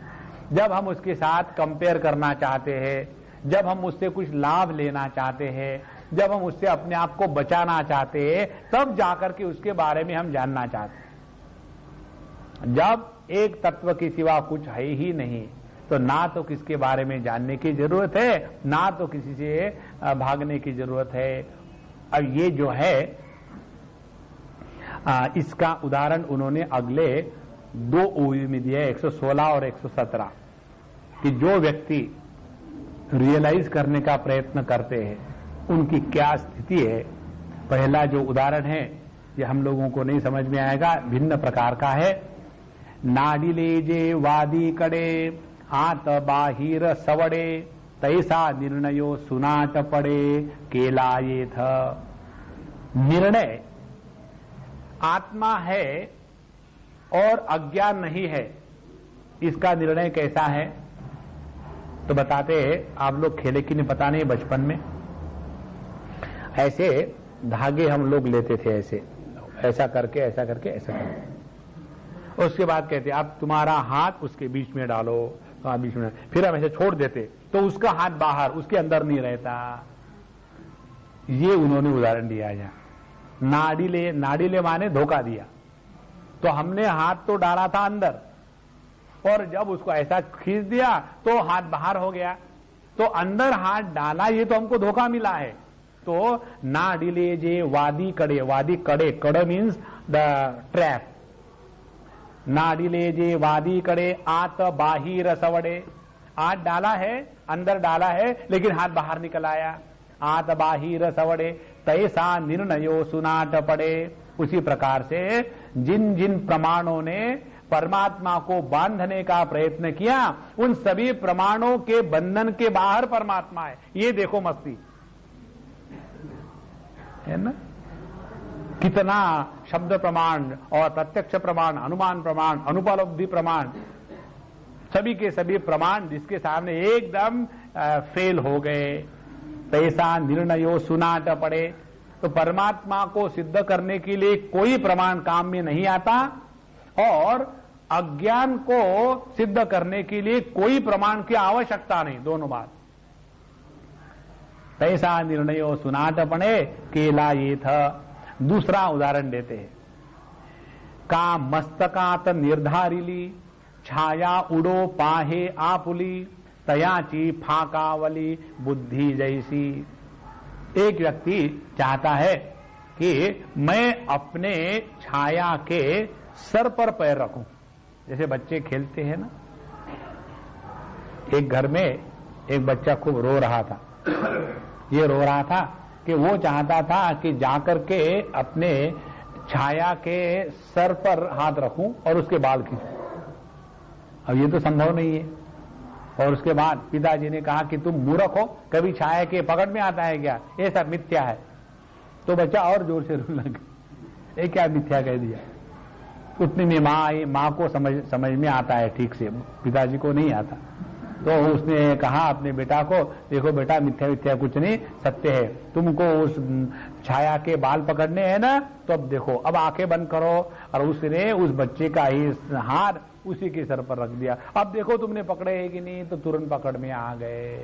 जब हम उसके साथ कंपेयर करना चाहते हैं, जब हम उससे कुछ लाभ लेना चाहते हैं, जब हम उससे अपने आप को बचाना चाहते हैं, तब जाकर के उसके बारे में हम जानना चाहते हैं। जब एक तत्व के सिवा कुछ है ही नहीं, तो ना तो किसके बारे में जानने की जरूरत है, ना तो किसी से भागने की जरूरत है। अब ये जो है इसका उदाहरण उन्होंने अगले दो ओवी में दिया, 116 और 117, कि जो व्यक्ति रियलाइज करने का प्रयत्न करते हैं उनकी क्या स्थिति है। पहला जो उदाहरण है ये हम लोगों को नहीं समझ में आएगा, भिन्न प्रकार का है। नाडिले जे वादी कड़े आत बाहिर सवड़े तैसा निर्णयो सुनाट पड़े केला ये था। निर्णय आत्मा है और अज्ञान नहीं है, इसका निर्णय कैसा है? तो बताते हैं, आप लोग खेले कि नहीं पता नहीं, बचपन में ऐसे धागे हम लोग लेते थे, ऐसे ऐसा करके ऐसा करके ऐसा करके, उसके बाद कहते आप तुम्हारा हाथ उसके बीच में डालो, बीच में, फिर हम ऐसे छोड़ देते तो उसका हाथ बाहर, उसके अंदर नहीं रहता। ये उन्होंने उदाहरण दिया है। नाडिले, नाडिले माने धोखा दिया, तो हमने हाथ तो डाला था अंदर, और जब उसको ऐसा खींच दिया तो हाथ बाहर हो गया। तो अंदर हाथ डाला, ये तो हमको धोखा मिला है। तो ना डिले जे वादी कड़े कड़ मीन्स द ट्रैप। ना डिले जे वादी कड़े आत बाहिर सवड़े, हाथ डाला है, अंदर डाला है, लेकिन हाथ बाहर निकल आया। आत बाहिर सवड़े तैसा निर्णयो सुनाट पड़े। उसी प्रकार से जिन जिन प्रमाणों ने परमात्मा को बांधने का प्रयत्न किया, उन सभी प्रमाणों के बंधन के बाहर परमात्मा है। ये देखो मस्ती है ना। कितना शब्द प्रमाण और प्रत्यक्ष प्रमाण, अनुमान प्रमाण, अनुपलब्धि प्रमाण, सभी के सभी प्रमाण जिसके सामने एकदम फेल हो गए। तैसा निर्णयो सुनाट पड़े। तो परमात्मा को सिद्ध करने के लिए कोई प्रमाण काम में नहीं आता, और अज्ञान को सिद्ध करने के लिए कोई प्रमाण की आवश्यकता नहीं। दोनों बात। तैसा निर्णयो सुनाट पड़े केला ये था। दूसरा उदाहरण देते हैं। का मस्तकात निर्धारिली छाया उड़ो पाहे आपुली तयाची फाकावली बुद्धि जैसी। एक व्यक्ति चाहता है कि मैं अपने छाया के सर पर पैर रखूं। जैसे बच्चे खेलते हैं ना। एक घर में एक बच्चा खूब रो रहा था। ये रो रहा था कि वो चाहता था कि जाकर के अपने छाया के सर पर हाथ रखूं और उसके बाल खींचूं। अब ये तो संभव नहीं है। और उसके बाद पिताजी ने कहा कि तुम मूर्ख हो, कभी छाया के पकड़ में आता है क्या? ये सब मिथ्या है। तो बच्चा और जोर से रोने लगा। ये क्या मिथ्या कह दिया? उतने में माँ को समझ में आता है ठीक से, पिताजी को नहीं आता। तो उसने कहा अपने बेटा को, देखो बेटा मिथ्या मिथ्या कुछ नहीं, सत्य है। तुमको उस छाया के बाल पकड़ने हैं ना, तो अब देखो, अब आंखें बंद करो। और उसने उस बच्चे का ही हाथ उसी के सर पर रख दिया। अब देखो तुमने पकड़े है कि नहीं, तो तुरंत पकड़ में आ गए।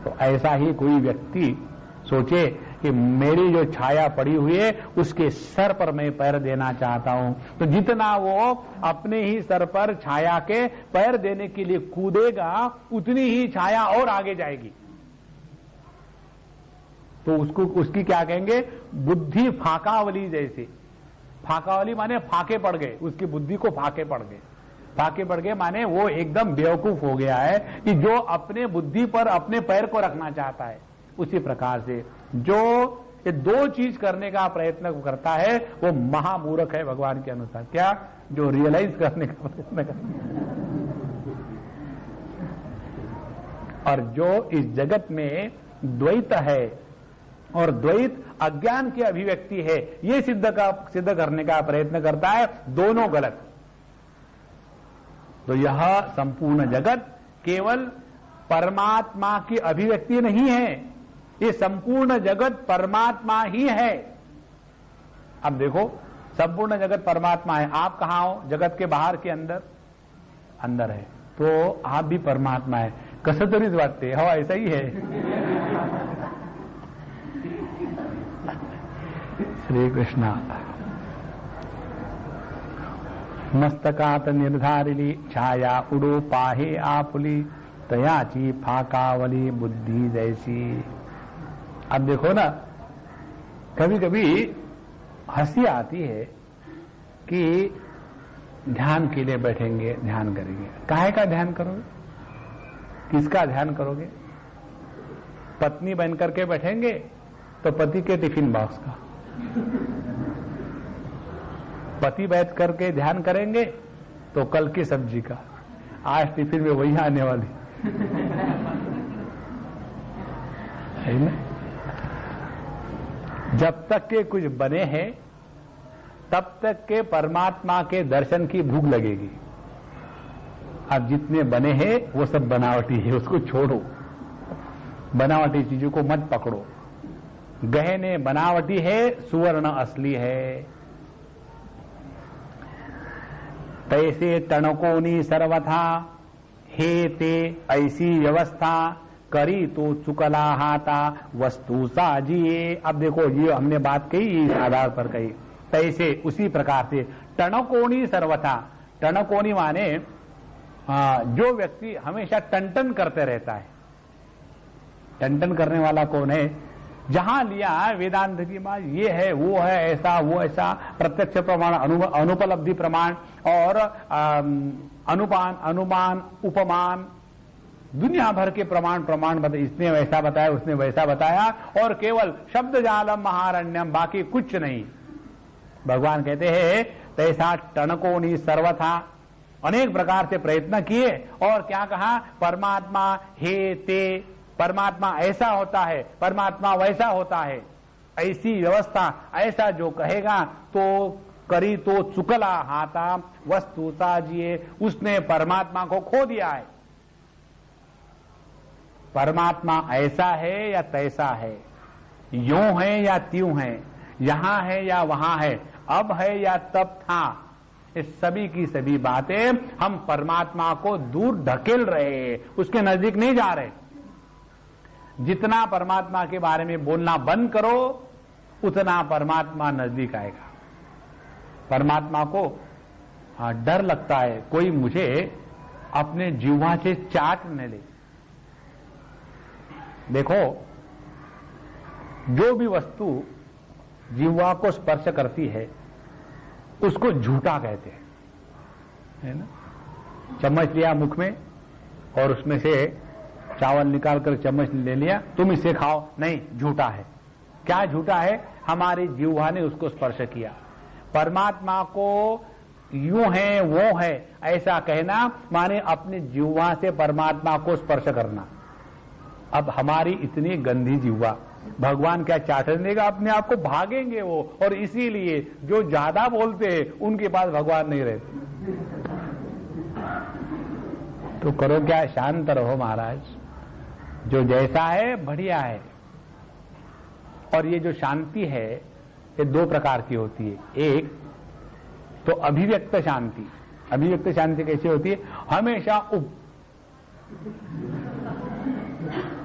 तो ऐसा ही कोई व्यक्ति सोचे कि मेरी जो छाया पड़ी हुई है उसके सर पर मैं पैर देना चाहता हूं, तो जितना वो अपने ही सर पर छाया के पैर देने के लिए कूदेगा, उतनी ही छाया और आगे जाएगी। तो उसकी क्या कहेंगे? बुद्धि फाकावली जैसे। फाकावली माने फाके पड़ गए, उसकी बुद्धि को फाके पड़ गए। फाके पड़ गए माने वो एकदम बेवकूफ हो गया है कि जो अपने बुद्धि पर अपने पैर को रखना चाहता है। उसी प्रकार से जो ये दो चीज करने का प्रयत्न करता है वो महामूर्ख है भगवान के अनुसार। क्या? जो रियलाइज करने का प्रयत्न करता है। और जो इस जगत में द्वैत है और द्वैत अज्ञान की अभिव्यक्ति है, ये सिद्ध करने का प्रयत्न करता है, दोनों गलत। तो यह संपूर्ण जगत केवल परमात्मा की अभिव्यक्ति नहीं है, ये संपूर्ण जगत परमात्मा ही है। अब देखो, संपूर्ण जगत परमात्मा है। आप कहां हो? जगत के बाहर के अंदर? अंदर है। तो आप भी परमात्मा है। कसं तरीच वाटते हो, ऐसा ही है। श्री कृष्णा। मस्तकात निर्धारिली छाया उड़ो पाहे आपुली तयाची फाकावली बुद्धि जैसी। अब देखो ना, कभी कभी हंसी आती है कि ध्यान के लिए बैठेंगे, ध्यान करेंगे। काहे का ध्यान करोगे? किसका ध्यान करोगे? पत्नी बन करके बैठेंगे तो पति के टिफिन बॉक्स का। पति बैठ करके ध्यान करेंगे तो कल की सब्जी का। आज टिफिन में वही आने वाली है ना। जब तक के कुछ बने हैं तब तक के परमात्मा के दर्शन की भूख लगेगी। अब जितने बने हैं वो सब बनावटी है, उसको छोड़ो। बनावटी चीजों को मत पकड़ो। गहने बनावटी है, सुवर्ण असली है। तैसे टणकोनी सर्वथा हे ते ऐसी व्यवस्था करी तो चुकला हाथा वस्तु साजिए। अब देखो, ये हमने बात कही इस आधार पर कही तैसे उसी प्रकार से टणकोणी सर्वथा, टणकोणी माने जो व्यक्ति हमेशा टन करते रहता है। टन करने वाला कौन है? जहां लिया वेदांत की बात, ये है वो है ऐसा वो ऐसा, प्रत्यक्ष प्रमाण, अनुपलब्धि प्रमाण और अनुपान अनुमान उपमान, दुनिया भर के प्रमाण बता, इसने वैसा बताया उसने वैसा बताया, और केवल शब्द जालम महारण्यम, बाकी कुछ नहीं। भगवान कहते हैं तैसा टणकोनी सर्वथा, अनेक प्रकार से प्रयत्न किए और क्या कहा? परमात्मा हे ते, परमात्मा ऐसा होता है, परमात्मा वैसा होता है, ऐसी व्यवस्था, ऐसा जो कहेगा तो करी तो चुकला हाथा वस्तु साजिए, उसने परमात्मा को खो दिया है। परमात्मा ऐसा है या तैसा है, यूं है या त्यों है, यहां है या वहां है, अब है या तब था, इस सभी की सभी बातें हम परमात्मा को दूर ढकेल रहे हैं, उसके नजदीक नहीं जा रहे। जितना परमात्मा के बारे में बोलना बंद करो उतना परमात्मा नजदीक आएगा। परमात्मा को डर लगता है कोई मुझे अपने जीवा से चाट न ले। देखो, जो भी वस्तु जीवा को स्पर्श करती है उसको झूठा कहते हैं, है ना? चम्मच लिया मुख में और उसमें से चावल निकालकर चम्मच ले लिया, तुम इसे खाओ, नहीं, झूठा है। क्या झूठा है? हमारी जीवा ने उसको स्पर्श किया। परमात्मा को यूं है वो है ऐसा कहना माने अपने जीवा से परमात्मा को स्पर्श करना। अब हमारी इतनी गंदी जीवा, भगवान क्या चाटने देगा? अपने आप को भागेंगे वो, और इसीलिए जो ज्यादा बोलते हैं उनके पास भगवान नहीं रहते। तो करो क्या? शांत रहो महाराज, जो जैसा है बढ़िया है। और ये जो शांति है ये दो प्रकार की होती है। एक तो अभिव्यक्त शांति। अभिव्यक्त शांति कैसी होती है? हमेशा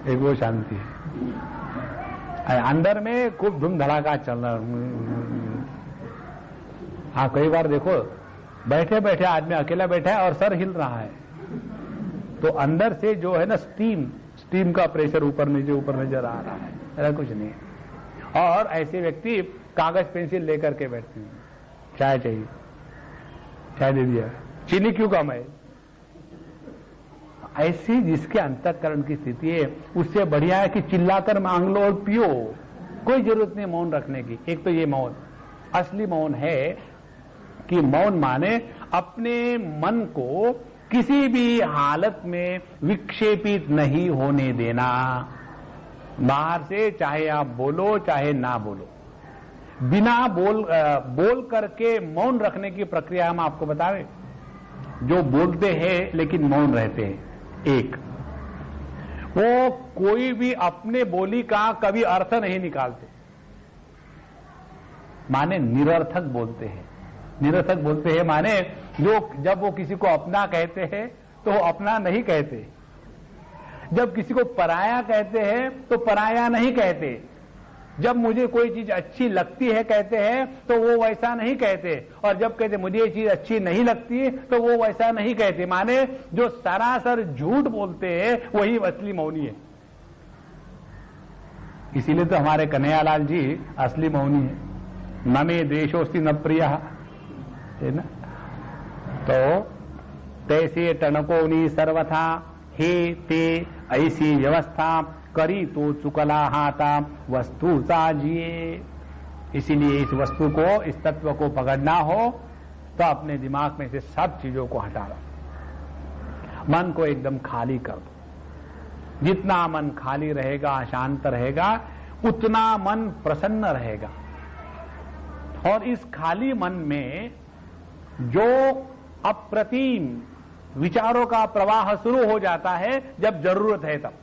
एक वो शांति है, अंदर में खूब धूम धड़ाका चल रहा। हाँ, कई बार देखो बैठे बैठे आदमी अकेला बैठा है और सर हिल रहा है, तो अंदर से जो है ना स्टीम का प्रेशर ऊपर नीचे आ रहा है, ऐसा कुछ नहीं। और ऐसे व्यक्ति कागज पेंसिल लेकर के बैठते हैं, चाय चाहिए, चाय दे दिया, चीनी क्यों कम है। ऐसी जिसके अंतःकरण की स्थिति है उससे बढ़िया है कि चिल्लाकर मांग लो और पियो, कोई जरूरत नहीं मौन रखने की। एक तो ये मौन, असली मौन है कि मौन माने अपने मन को किसी भी हालत में विक्षेपित नहीं होने देना। बाहर से चाहे आप बोलो चाहे ना बोलो, बिना बोल करके मौन रखने की प्रक्रिया हम आपको बतावे। जो बोलते हैं लेकिन मौन रहते हैं, एक वो कोई भी अपने बोली का कभी अर्थ नहीं निकालते, माने निरर्थक बोलते हैं। निरर्थक बोलते हैं माने जो जब वो किसी को अपना कहते हैं तो वो अपना नहीं कहते, जब किसी को पराया कहते हैं तो पराया नहीं कहते, जब मुझे कोई चीज अच्छी लगती है कहते हैं तो वो वैसा नहीं कहते, और जब कहते मुझे ये चीज अच्छी नहीं लगती तो वो वैसा नहीं कहते। माने जो सरासर झूठ बोलते हैं वही असली मौनी है। इसीलिए तो हमारे कन्हैयालाल जी असली मौनी है। न मे द्वेषोस्ति न प्रियः, है ना? तो तैसे टणकोनी सर्वथा हे ते, ऐसी व्यवस्था करी तो चुकला हाथा वस्तु साजिए। इसीलिए इस वस्तु को, इस तत्व को पकड़ना हो तो अपने दिमाग में से सब चीजों को हटा लो, मन को एकदम खाली कर दो। जितना मन खाली रहेगा, शांत रहेगा, उतना मन प्रसन्न रहेगा। और इस खाली मन में जो अप्रतिम विचारों का प्रवाह शुरू हो जाता है, जब जरूरत है तब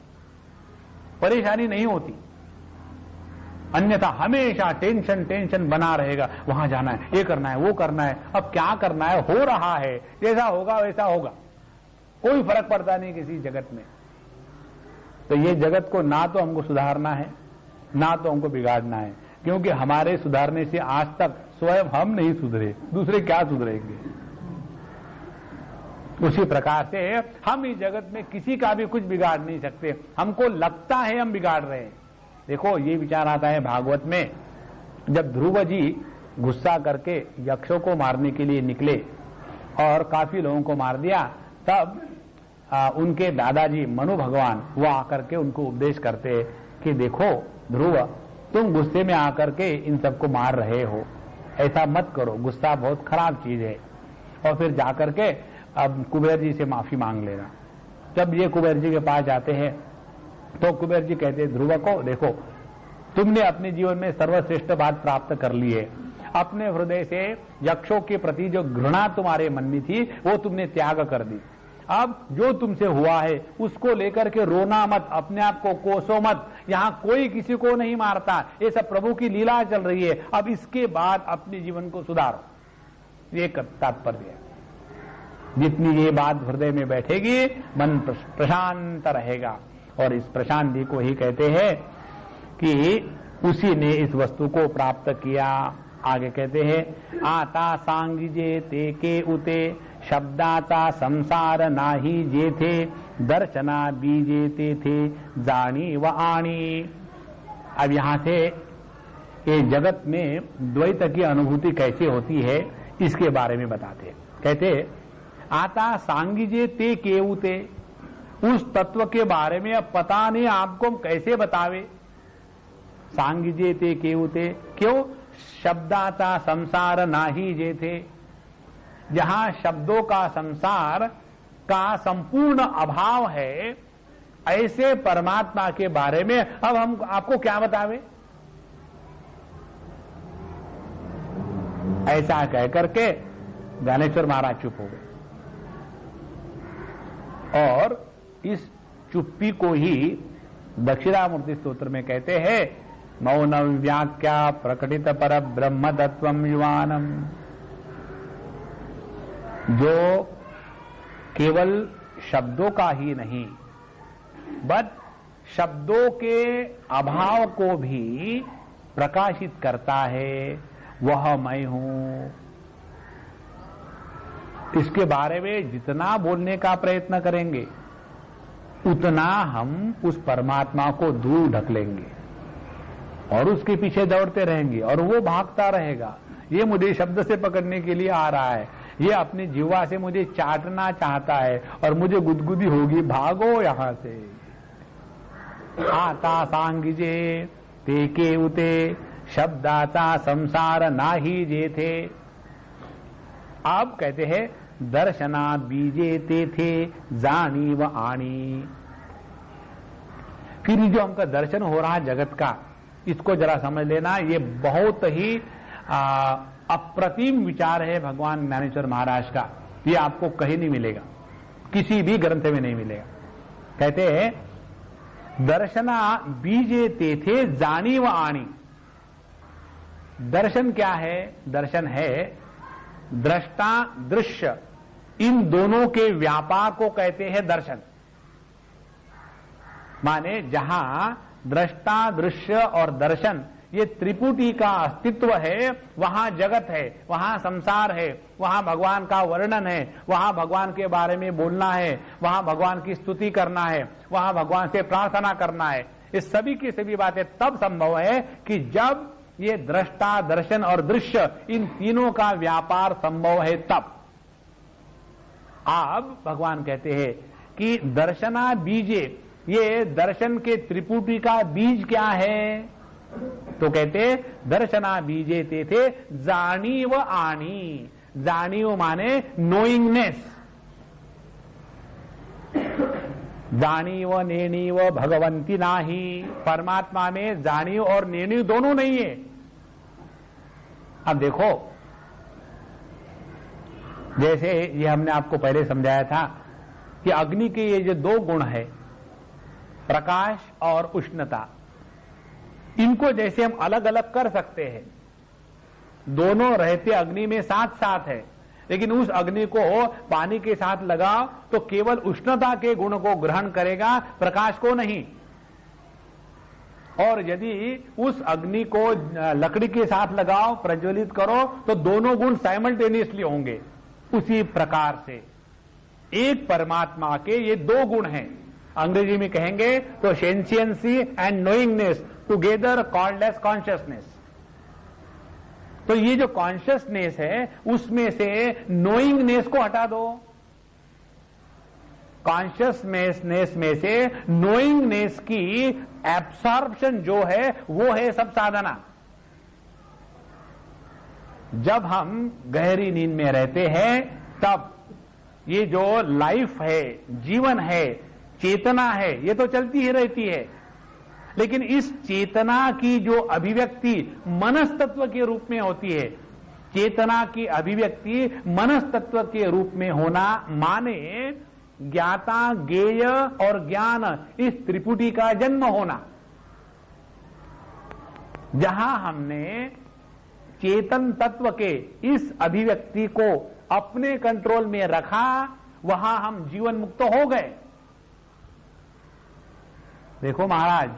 परेशानी नहीं होती। अन्यथा हमेशा टेंशन बना रहेगा, वहां जाना है, ये करना है, वो करना है, अब क्या करना है, हो रहा है, जैसा होगा वैसा होगा, कोई फर्क पड़ता नहीं किसी जगत में। तो ये जगत को ना तो हमको सुधारना है ना तो हमको बिगाड़ना है, क्योंकि हमारे सुधारने से आज तक स्वयं हम नहीं सुधरे, दूसरे क्या सुधरेंगे। उसी प्रकार से हम इस जगत में किसी का भी कुछ बिगाड़ नहीं सकते, हमको लगता है हम बिगाड़ रहे हैं। देखो ये विचार आता है भागवत में, जब ध्रुव जी गुस्सा करके यक्षों को मारने के लिए निकले और काफी लोगों को मार दिया, तब उनके दादाजी मनु भगवान वो आकर के उनको उपदेश करते कि देखो ध्रुव, तुम गुस्से में आकर के इन सबको मार रहे हो, ऐसा मत करो, गुस्सा बहुत खराब चीज है। और फिर जाकर के अब कुबेर जी से माफी मांग लेना। जब ये कुबेर जी के पास जाते हैं तो कुबेर जी कहते ध्रुव को, देखो तुमने अपने जीवन में सर्वश्रेष्ठ बात प्राप्त कर ली है, अपने हृदय से यक्षों के प्रति जो घृणा तुम्हारे मन में थी वो तुमने त्याग कर दी। अब जो तुमसे हुआ है उसको लेकर के रोना मत, अपने आप को कोसो मत, यहां कोई किसी को नहीं मारता, ये सब प्रभु की लीला चल रही है। अब इसके बाद अपने जीवन को सुधारो, ये तात्पर्य है। जितनी ये बात हृदय में बैठेगी मन प्रशांत रहेगा, और इस प्रशांति को ही कहते हैं कि उसी ने इस वस्तु को प्राप्त किया। आगे कहते हैं आता सांगिजे ते के उते शब्दाता संसार नाही जे थे दर्शना बीजे ते थे जानी व आणी। अब यहां से ये जगत में द्वैत की अनुभूति कैसे होती है इसके बारे में बताते। कहते आता सांगिजे ते के उते, उस तत्व के बारे में अब पता नहीं आपको कैसे बतावे। सांगिजे ते के उते, क्यों? शब्दाता संसार नाही जे थे, जहां शब्दों का संसार का संपूर्ण अभाव है, ऐसे परमात्मा के बारे में अब हम आपको क्या बतावे। ऐसा कह करके ज्ञानेश्वर महाराज चुप हो गए, और इस चुप्पी को ही दक्षिणामूर्ति स्तोत्र में कहते हैं मौन व्याख्या प्रकटित पर ब्रह्म तत्वम युवानम। जो केवल शब्दों का ही नहीं बट शब्दों के अभाव को भी प्रकाशित करता है, वह मैं हूं। इसके बारे में जितना बोलने का प्रयत्न करेंगे उतना हम उस परमात्मा को दूर ढकेलेंगे और उसके पीछे दौड़ते रहेंगे, और वो भागता रहेगा। ये मुझे शब्द से पकड़ने के लिए आ रहा है, ये अपनी जीवा से मुझे चाटना चाहता है, और मुझे गुदगुदी होगी, भागो यहां से। आता सांगिजे ते के उते शब्दाता संसार नाही जे थे। अब कहते हैं दर्शना बीजे ते थे जानी व आनी। फिर जो हमका दर्शन हो रहा है जगत का, इसको जरा समझ लेना। ये बहुत ही अप्रतिम विचार है भगवान ज्ञानेश्वर महाराज का, ये आपको कहीं नहीं मिलेगा, किसी भी ग्रंथ में नहीं मिलेगा। कहते हैं दर्शना बीजे ते थे जानी व आनी। दर्शन क्या है? दर्शन है दृष्टा दृश्य, इन दोनों के व्यापार को कहते हैं दर्शन। माने जहां दृष्टा दृश्य और दर्शन ये त्रिपुटी का अस्तित्व है, वहां जगत है, वहां संसार है, वहां भगवान का वर्णन है, वहां भगवान के बारे में बोलना है, वहां भगवान की स्तुति करना है, वहां भगवान से प्रार्थना करना है। ये सभी की सभी बातें तब संभव है कि जब ये दृष्टा दर्शन और दृश्य इन तीनों का व्यापार संभव है तब। अब भगवान कहते हैं कि दर्शना बीजे, ये दर्शन के त्रिपुटी का बीज क्या है? तो कहते दर्शना बीजे ते थे जानी व आनी। जानी व माने नोइंगनेस, जानी व नेनी व भगवंती नाही। परमात्मा में जानी और नेनी दोनों नहीं है। अब देखो, जैसे ये हमने आपको पहले समझाया था कि अग्नि के ये जो दो गुण है, प्रकाश और उष्णता, इनको जैसे हम अलग अलग कर सकते हैं, दोनों रहते अग्नि में साथ साथ है, लेकिन उस अग्नि को पानी के साथ लगाओ तो केवल उष्णता के गुण को ग्रहण करेगा, प्रकाश को नहीं। और यदि उस अग्नि को लकड़ी के साथ लगाओ, प्रज्वलित करो, तो दोनों गुण साइमल्टेनियसली होंगे। उसी प्रकार से एक परमात्मा के ये दो गुण हैं, अंग्रेजी में कहेंगे तो sentiency and knowingness together called as consciousness. तो ये जो कॉन्शियसनेस है उसमें से नोइंगनेस को हटा दो। कॉन्शियसनेस में से नोइंगनेस की एब्सॉर्प्शन जो है वो है सब साधना। जब हम गहरी नींद में रहते हैं तब ये जो लाइफ है, जीवन है, चेतना है, ये तो चलती ही रहती है, लेकिन इस चेतना की जो अभिव्यक्ति मनस तत्व के रूप में होती है, चेतना की अभिव्यक्ति मनस तत्व के रूप में होना माने ज्ञाता, ज्ञेय और ज्ञान, इस त्रिपुटी का जन्म होना। जहां हमने चेतन तत्व के इस अभिव्यक्ति को अपने कंट्रोल में रखा, वहां हम जीवन मुक्त हो गए। देखो महाराज,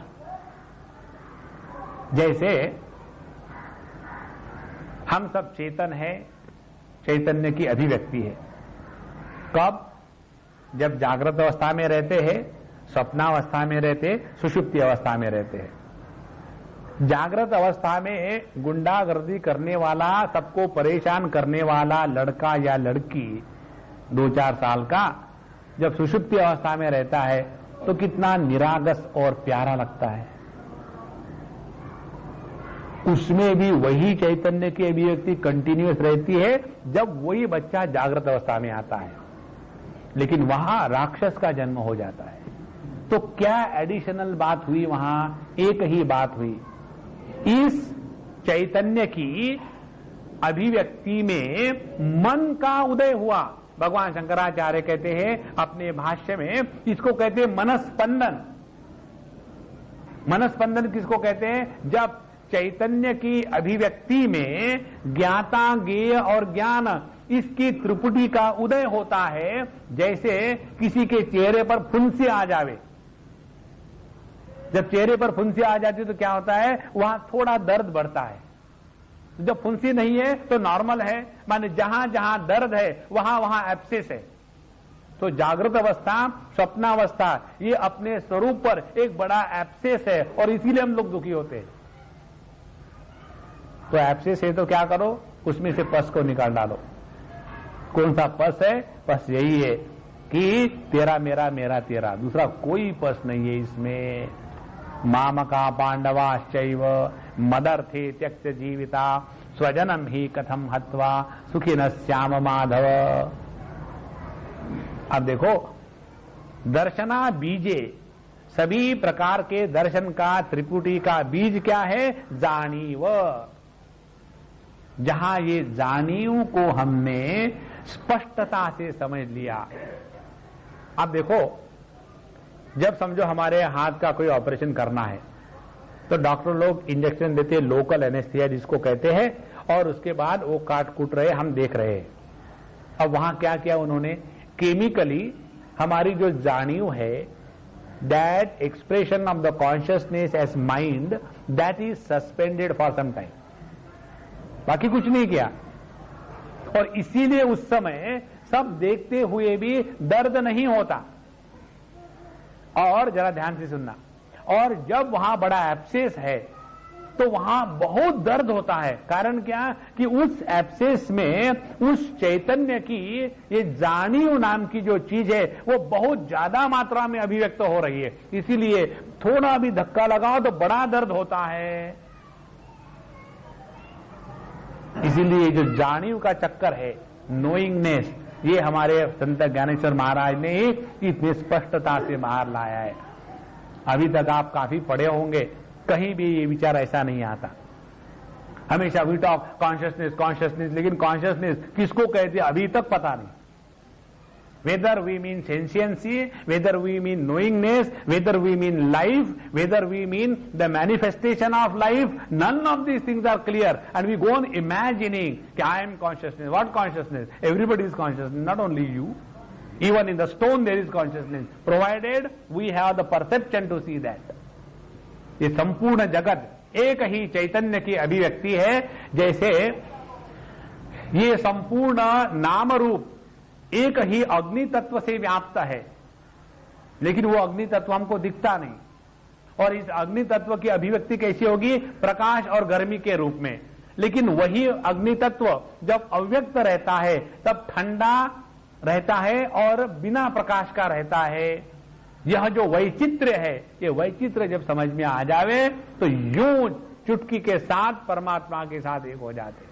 जैसे हम सब चेतन है, चैतन्य की अभिव्यक्ति है। कब? जब जागृत अवस्था में रहते हैं, स्वप्नावस्था में रहते, सुषुप्ति अवस्था में रहते हैं। जागृत अवस्था में गुंडागर्दी करने वाला, सबको परेशान करने वाला लड़का या लड़की 2-4 साल का जब सुषुप्ति अवस्था में रहता है तो कितना निरागस और प्यारा लगता है। उसमें भी वही चैतन्य की अभिव्यक्ति कंटिन्यूअस रहती है जब वही बच्चा जागृत अवस्था में आता है, लेकिन वहां राक्षस का जन्म हो जाता है। तो क्या एडिशनल बात हुई? वहां एक ही बात हुई, इस चैतन्य की अभिव्यक्ति में मन का उदय हुआ। भगवान शंकराचार्य कहते हैं अपने भाष्य में, इसको कहते हैं मनस्पंदन। मनस्पंदन किसको कहते हैं? जब चैतन्य की अभिव्यक्ति में ज्ञाता, ज्ञेय और ज्ञान, इसकी त्रिपुटी का उदय होता है। जैसे किसी के चेहरे पर फुंसी आ जावे, जब चेहरे पर फुंसी आ जाती है तो क्या होता है? वहां थोड़ा दर्द बढ़ता है। जब फुंसी नहीं है तो नॉर्मल है, माने जहां जहां दर्द है वहां वहां एब्सेस है। तो जागृत अवस्था, स्वप्नावस्था, ये अपने स्वरूप पर एक बड़ा एब्सेस है और इसीलिए हम लोग दुखी होते हैं। तो एब्सेस है तो क्या करो? उसमें से पस को निकाल डालो। कौन सा पस है? पस यही है कि तेरा मेरा, मेरा तेरा, दूसरा कोई पस नहीं है इसमें। मामका पांडवाश्चैव मदर्थे त्यक्त जीविता स्वजनम ही कथम हत्वा सुखिन श्याम माधव। अब देखो, दर्शना बीजे, सभी प्रकार के दर्शन का, त्रिपुटी का बीज क्या है? जानीव। जहां ये जानीव को हमने स्पष्टता से समझ लिया। अब देखो, जब समझो हमारे हाथ का कोई ऑपरेशन करना है तो डॉक्टर लोग इंजेक्शन देते हैं, लोकल एनेस्थीसिया जिसको कहते हैं, और उसके बाद वो काट कूट रहे, हम देख रहे हैं। अब वहां क्या किया उन्होंने? केमिकली हमारी जो जानीव है, that expression of the consciousness as mind, that is suspended for some time, बाकी कुछ नहीं किया। और इसीलिए उस समय सब देखते हुए भी दर्द नहीं होता। और जरा ध्यान से सुनना, और जब वहां बड़ा एब्सेस है तो वहां बहुत दर्द होता है। कारण क्या? कि उस एब्सेस में उस चैतन्य की ये जानीव नाम की जो चीज है वो बहुत ज्यादा मात्रा में अभिव्यक्त हो रही है। इसीलिए थोड़ा भी धक्का लगाओ तो बड़ा दर्द होता है। इसीलिए जो जानीव का चक्कर है, नोइंगनेस, ये हमारे संत ज्ञानेश्वर महाराज ने इतनी स्पष्टता से बाहर लाया है। अभी तक आप काफी पढ़े होंगे, कहीं भी ये विचार ऐसा नहीं आता। हमेशा वी टॉक कॉन्शियसनेस कॉन्शियसनेस, लेकिन कॉन्शियसनेस किसको कहते हैं अभी तक पता नहीं। Whether we mean sentiency, whether we mean knowingness, whether we mean life, whether we mean the manifestation of life, none of these things are clear and we go on imagining कि I am consciousness. What consciousness? Everybody is consciousness, not only you. Even in the stone there is consciousness, provided we have the perception to see that. ये संपूर्ण जगत एक ही चैतन्य की अभिव्यक्ति है। जैसे ये संपूर्ण नाम रूप एक ही अग्नि तत्व से व्याप्त है, लेकिन वो अग्नि तत्व हमको दिखता नहीं। और इस अग्नि तत्व की अभिव्यक्ति कैसी होगी? प्रकाश और गर्मी के रूप में। लेकिन वही अग्नि तत्व जब अव्यक्त रहता है तब ठंडा रहता है और बिना प्रकाश का रहता है। यह जो वैचित्र्य है, ये वैचित्र्य जब समझ में आ जावे तो यूं चुटकी के साथ परमात्मा के साथ एक हो जाते।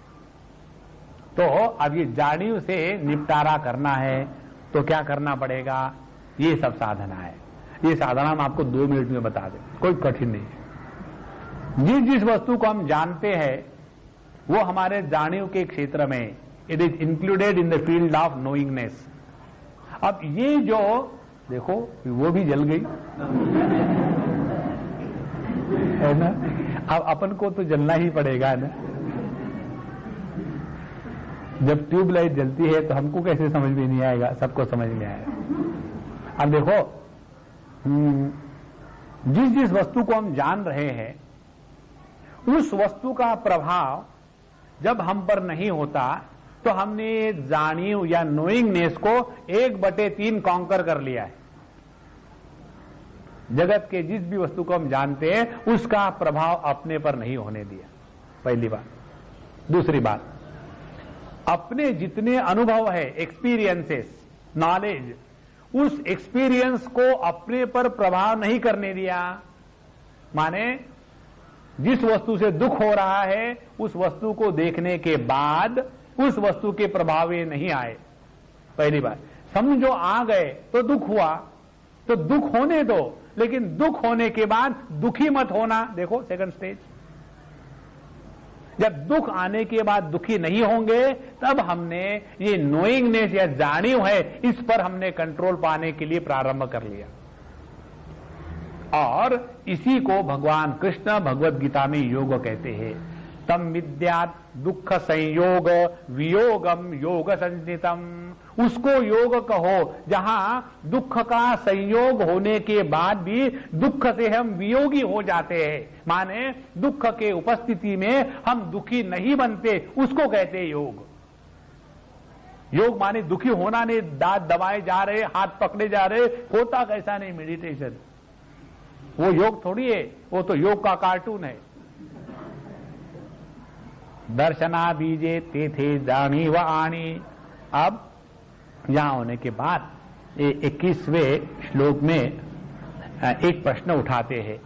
तो अब ये जानियों से निपटारा करना है तो क्या करना पड़ेगा? ये सब साधना है। ये साधना हम आपको 2 मिनट में बता दें, कोई कठिन नहीं है। जिस जिस वस्तु को हम जानते हैं वो हमारे जानियों के क्षेत्र में it is included in the field of knowingness. अब ये जो देखो वो भी जल गई है ना, अब अपन को तो जलना ही पड़ेगा ना। जब ट्यूबलाइट जलती है तो हमको कैसे समझ में नहीं आएगा? सबको समझ में आएगा। अब देखो जिस जिस वस्तु को हम जान रहे हैं उस वस्तु का प्रभाव जब हम पर नहीं होता तो हमने जानियो या नोइंगनेस को 1/3 कॉन्कर कर लिया है। जगत के जिस भी वस्तु को हम जानते हैं उसका प्रभाव अपने पर नहीं होने दिया, पहली बात। दूसरी बात, अपने जितने अनुभव है, एक्सपीरियंसेस, नॉलेज, उस एक्सपीरियंस को अपने पर प्रभाव नहीं करने दिया। माने जिस वस्तु से दुख हो रहा है उस वस्तु को देखने के बाद उस वस्तु के प्रभाव ये नहीं आए। पहली बात, समझो आ गए तो दुख हुआ तो दुख होने दो, लेकिन दुख होने के बाद दुखी मत होना। देखो सेकंड स्टेज, जब दुख आने के बाद दुखी नहीं होंगे तब हमने ये नोइंगनेस या जानियो है इस पर हमने कंट्रोल पाने के लिए प्रारंभ कर लिया। और इसी को भगवान कृष्ण भगवत गीता में योग कहते हैं। तम विद्यात् दुख संयोग वियोगम योग संज्ञितम। उसको योग कहो जहां दुख का संयोग होने के बाद भी दुख से हम वियोगी हो जाते हैं। माने दुख के उपस्थिति में हम दुखी नहीं बनते, उसको कहते हैं योग। योग माने दुखी होना नहीं, दांत दबाए जा रहे, हाथ पकड़े जा रहे, होता कैसा नहीं मेडिटेशन। वो योग थोड़ी है, वो तो योग का कार्टून है। दर्शना बीजे ते थे जानी व आनी। अब यहां होने के बाद 21वें श्लोक में एक प्रश्न उठाते हैं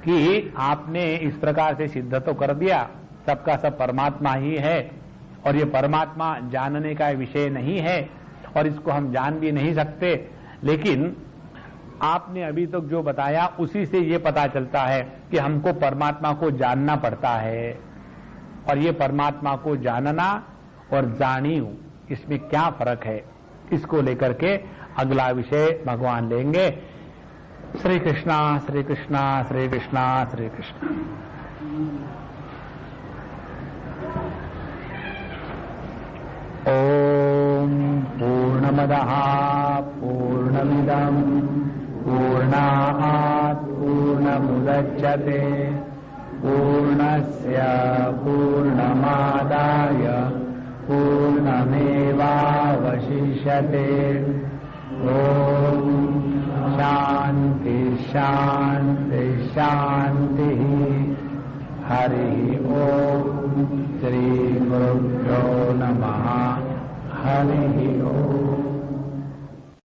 कि आपने इस प्रकार से सिद्ध तो कर दिया सबका सब परमात्मा ही है और ये परमात्मा जानने का विषय नहीं है और इसको हम जान भी नहीं सकते, लेकिन आपने अभी तक जो बताया उसी से ये पता चलता है कि हमको परमात्मा को जानना पड़ता है। और ये परमात्मा को जानना और जानियो इसमें क्या फर्क है, इसको लेकर के अगला विषय भगवान लेंगे। श्री कृष्णा श्री कृष्णा श्री कृष्णा श्री कृष्णा। ओम पूर्णमदः पूर्णमिदं पूर्णात् पूर्णमुदच्यते पूर्णस्य पूर्णमादाय पूर्णमेवावशिष्यते। ओम शांति शांति शांति। हरि ओम। श्री गुरुभ्यो नमः। हरि ओम।